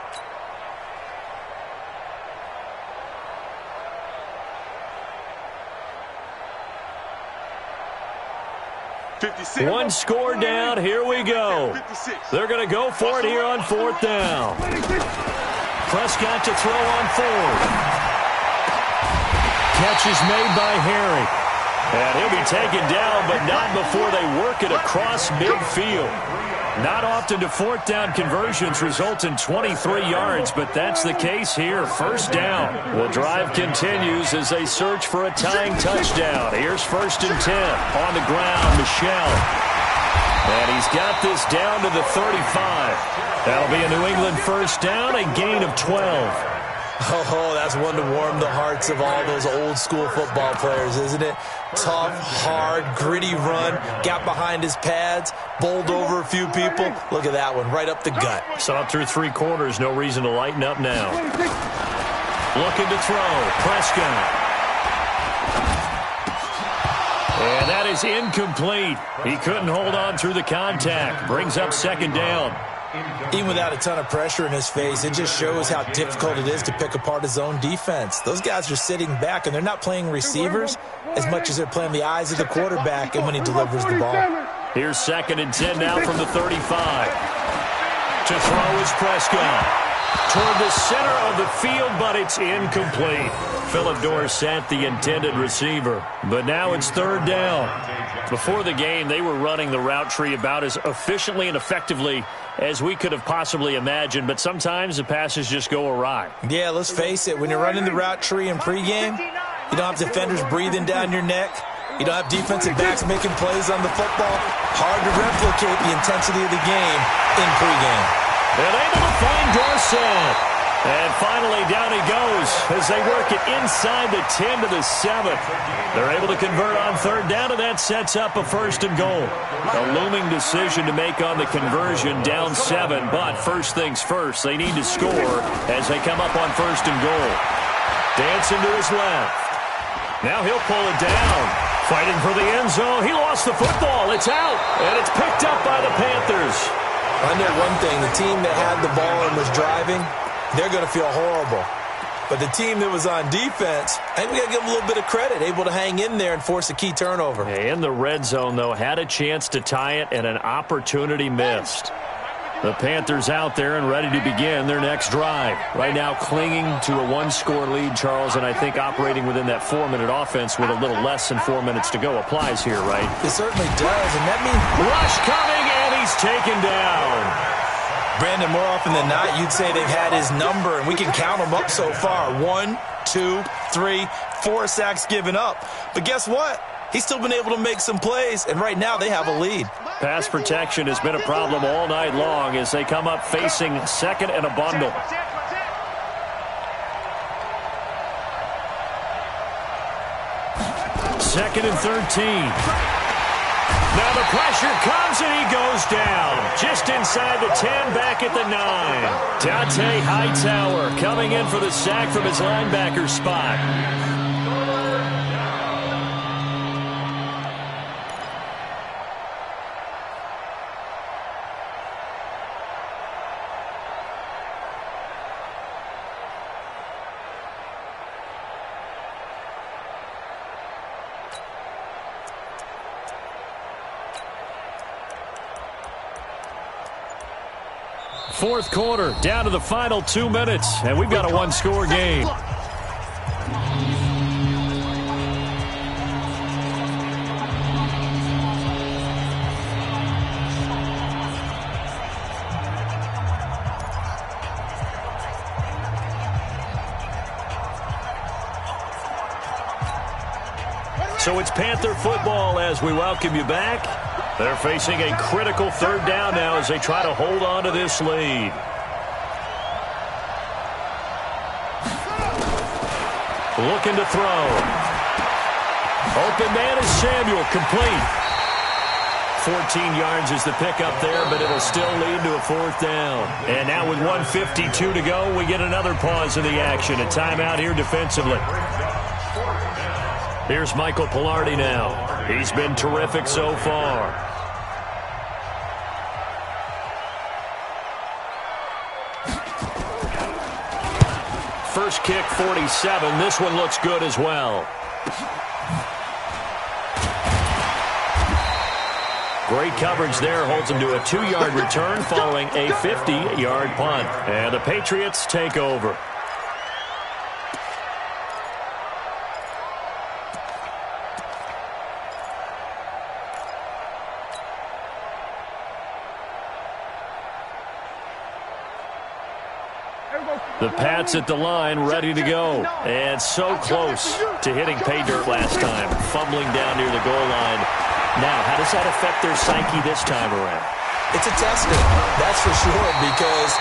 One score down. Here we go. They're going to go for it here on 4th down. Prescott to throw on 4th. Catch is made by Harry. And he'll be taken down, but not before they work it across midfield. Not often do 4th down conversions result in 23 yards, but that's the case here. 1st down. The drive continues as they search for a tying touchdown. Here's 1st and 10. On the ground, Michel. And he's got this down to the 35. That'll be a New England 1st down, a gain of 12. Oh, that's one to warm the hearts of all those old-school football players, isn't it? Tough, hard, gritty run, got behind his pads, bowled over a few people. Look at that one, right up the gut. Saw it through 3 quarters, no reason to lighten up now. Looking to throw, Prescott. And that is incomplete. He couldn't hold on through the contact. Brings up 2nd down. Even without a ton of pressure in his face, it just shows how difficult it is to pick apart his own defense. Those guys are sitting back, and they're not playing receivers as much as they're playing the eyes of the quarterback and when he delivers the ball. Here's 2nd and 10 now from the 35. To throw is Prescott. Toward the center of the field, but it's incomplete. Philip Dorsett, the intended receiver. But now it's 3rd down. Before the game, they were running the route tree about as efficiently and effectively as we could have possibly imagined, but sometimes the passes just go awry. Yeah, let's face it. When you're running the route tree in pregame, you don't have defenders breathing down your neck. You don't have defensive backs making plays on the football. Hard to replicate the intensity of the game in pregame. They're able to find Dorsett. And finally, down he goes as they work it inside the 10 to the 7. They're able to convert on 3rd down, and that sets up a 1st and goal. A looming decision to make on the conversion, down 7. But first things first, they need to score as they come up on 1st and goal. Dancing to his left. Now he'll pull it down. Fighting for the end zone. He lost the football. It's out, and it's picked up by the Panthers. I know one thing. The team that had the ball and was driving, they're going to feel horrible. But the team that was on defense, I think we got to give them a little bit of credit, able to hang in there and force a key turnover. In the red zone, though, had a chance to tie it and an opportunity missed. The Panthers out there and ready to begin their next drive. Right now clinging to a 1-score lead, Charles, and I think operating within that 4-minute offense with a little less than 4 minutes to go applies here, right? It certainly does, and that means... Rush coming, and he's taken down. Brandon, more often than not, you'd say they've had his number, and we can count them up so far. 1, 2, 3, 4 sacks given up. But guess what? He's still been able to make some plays, and right now they have a lead. Pass protection has been a problem all night long as they come up facing 2nd and a bundle. Second and 13. Now the pressure comes and he goes down. Just inside the 10, back at the 9. Dante Hightower coming in for the sack from his linebacker spot. Fourth quarter, down to the final 2 minutes, and we've got a one-score game. So it's Panther football as we welcome you back. They're facing a critical third down now as they try to hold on to this lead. Looking to throw. Open man is Samuel, complete. 14 yards is the pickup there, but it'll still lead to a fourth down. And now with 1:52 to go, we get another pause in the action. A timeout here defensively. Here's Michael Pilardi now. He's been terrific so far. First kick, 47. This one looks good as well. Great coverage there. Holds him to a 2-yard return following a 50-yard punt. And the Patriots take over. The Pats at the line, ready to go. And so close to hitting pay dirt last time. Fumbling down near the goal line. Now, how does that affect their psyche this time around? It's a testing, that's for sure, because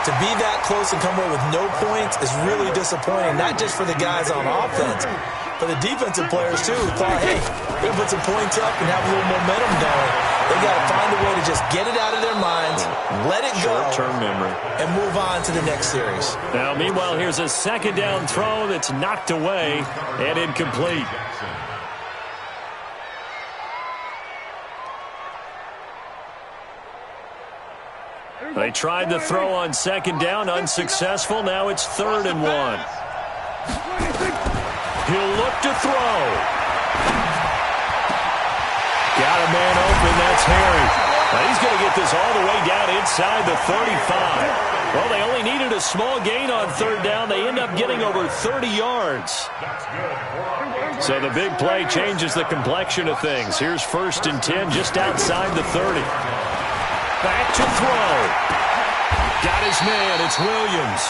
to be that close and come away with no points is really disappointing, not just for the guys on offense, but the defensive players, too, who thought, hey, we're going to put some points up and have a little momentum going. They got to find a way to just get it out of their minds, let it go, short-term memory, and move on to the next series. Now, meanwhile, here's a second down throw that's knocked away and incomplete. They tried the throw on second down, unsuccessful. Now it's 3rd and 1. He'll look to throw. Got a man open, that's Harry. Now he's going to get this all the way down inside the 35. Well, they only needed a small gain on 3rd down. They end up getting over 30 yards. So the big play changes the complexion of things. Here's 1st and 10 just outside the 30. Back to throw. Got his man. It's Williams.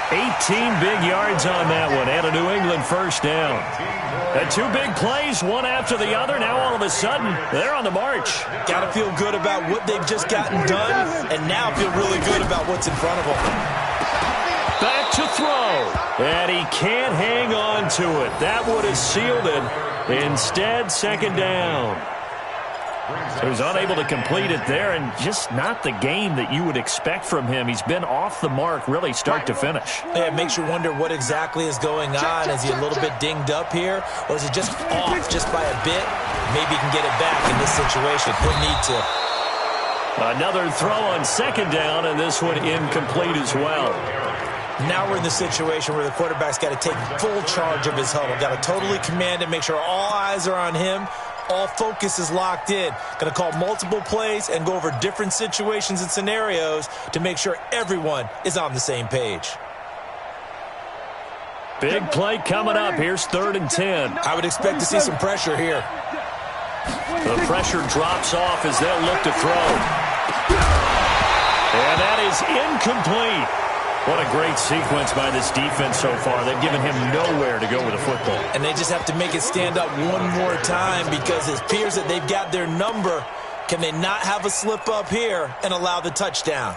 18 big yards on that one, and a New England first down. And 2 big plays, one after the other. Now all of a sudden, they're on the march. Got to feel good about what they've just gotten done, and now feel really good about what's in front of them. Back to throw. And he can't hang on to it. That would have sealed it. Instead, 2nd down. So he's unable to complete it there, and just not the game that you would expect from him. He's been off the mark, really, start to finish. Yeah, it makes you wonder what exactly is going on. Is he a little bit dinged up here, or is he just off just by a bit? Maybe he can get it back in this situation. He'll need to. Another throw on 2nd down, and this one incomplete as well. Now we're in the situation where the quarterback's got to take full charge of his huddle. Got to totally command it, make sure all eyes are on him. All focus is locked in. Going to call multiple plays and go over different situations and scenarios to make sure everyone is on the same page. Big play coming up. Here's 3rd and 10. I would expect to see some pressure here. The pressure drops off as they'll look to throw. And that is incomplete. What a great sequence by this defense so far. They've given him nowhere to go with the football. And they just have to make it stand up one more time because it appears that they've got their number. Can they not have a slip up here and allow the touchdown?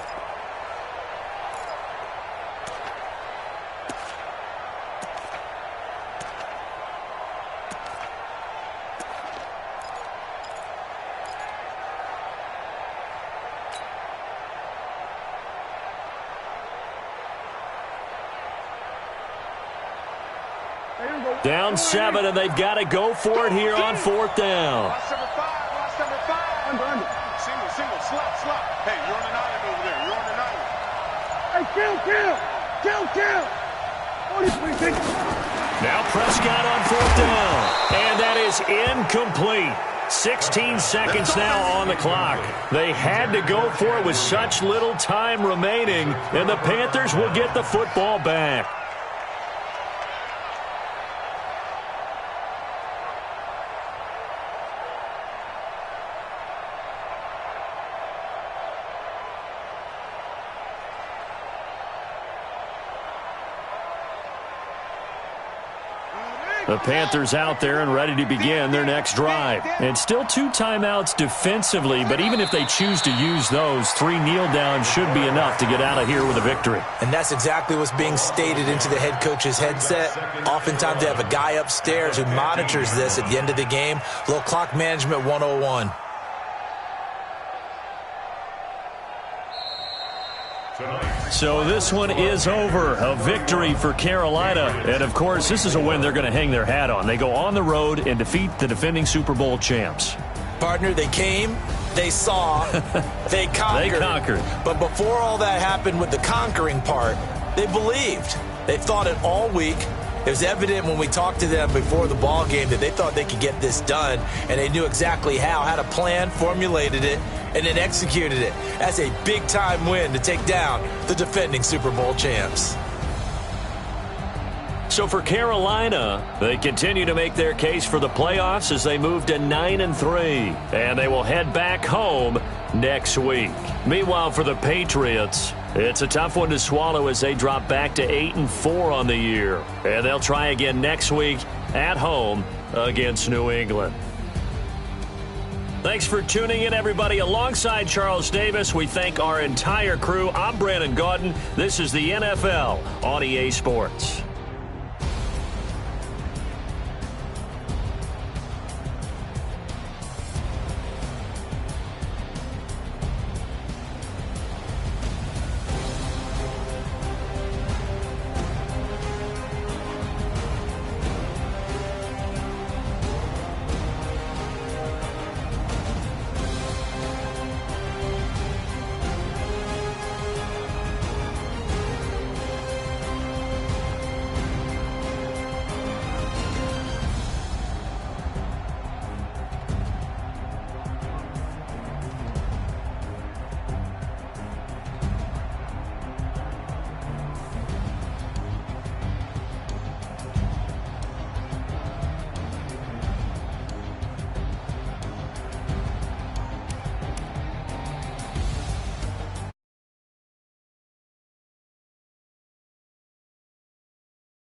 Down 7, and they've got to go for it here on 4th down. Watch number 5. Watch number 5. Under. Single. Slot. Hey, you're on an island over there. You're on an island. Hey, kill. 40, now Prescott on 4th down. And that is incomplete. 16 seconds now on the clock. They had to go for it with such little time remaining, and the Panthers will get the football back. The Panthers out there and ready to begin their next drive. And still 2 timeouts defensively, but even if they choose to use those, 3 kneel downs should be enough to get out of here with a victory. And that's exactly what's being stated into the head coach's headset. Oftentimes they have a guy upstairs who monitors this at the end of the game. Little clock management 101. So this one is over. A victory for Carolina. And, of course, this is a win they're going to hang their hat on. They go on the road and defeat the defending Super Bowl champs. Partner, they came, they saw, they conquered. They conquered. But before all that happened with the conquering part, they believed. They thought it all week. It was evident when we talked to them before the ball game that they thought they could get this done, and they knew exactly how, had a plan, formulated it, and then executed it. That's a big-time win to take down the defending Super Bowl champs. So for Carolina, they continue to make their case for the playoffs as they move to 9-3, and they will head back home next week. Meanwhile, for the Patriots, it's a tough one to swallow as they drop back to 8-4 on the year, and they'll try again next week at home against New England. Thanks for tuning in, everybody. Alongside Charles Davis, we thank our entire crew. I'm Brandon Gaudin. This is the NFL on EA Sports.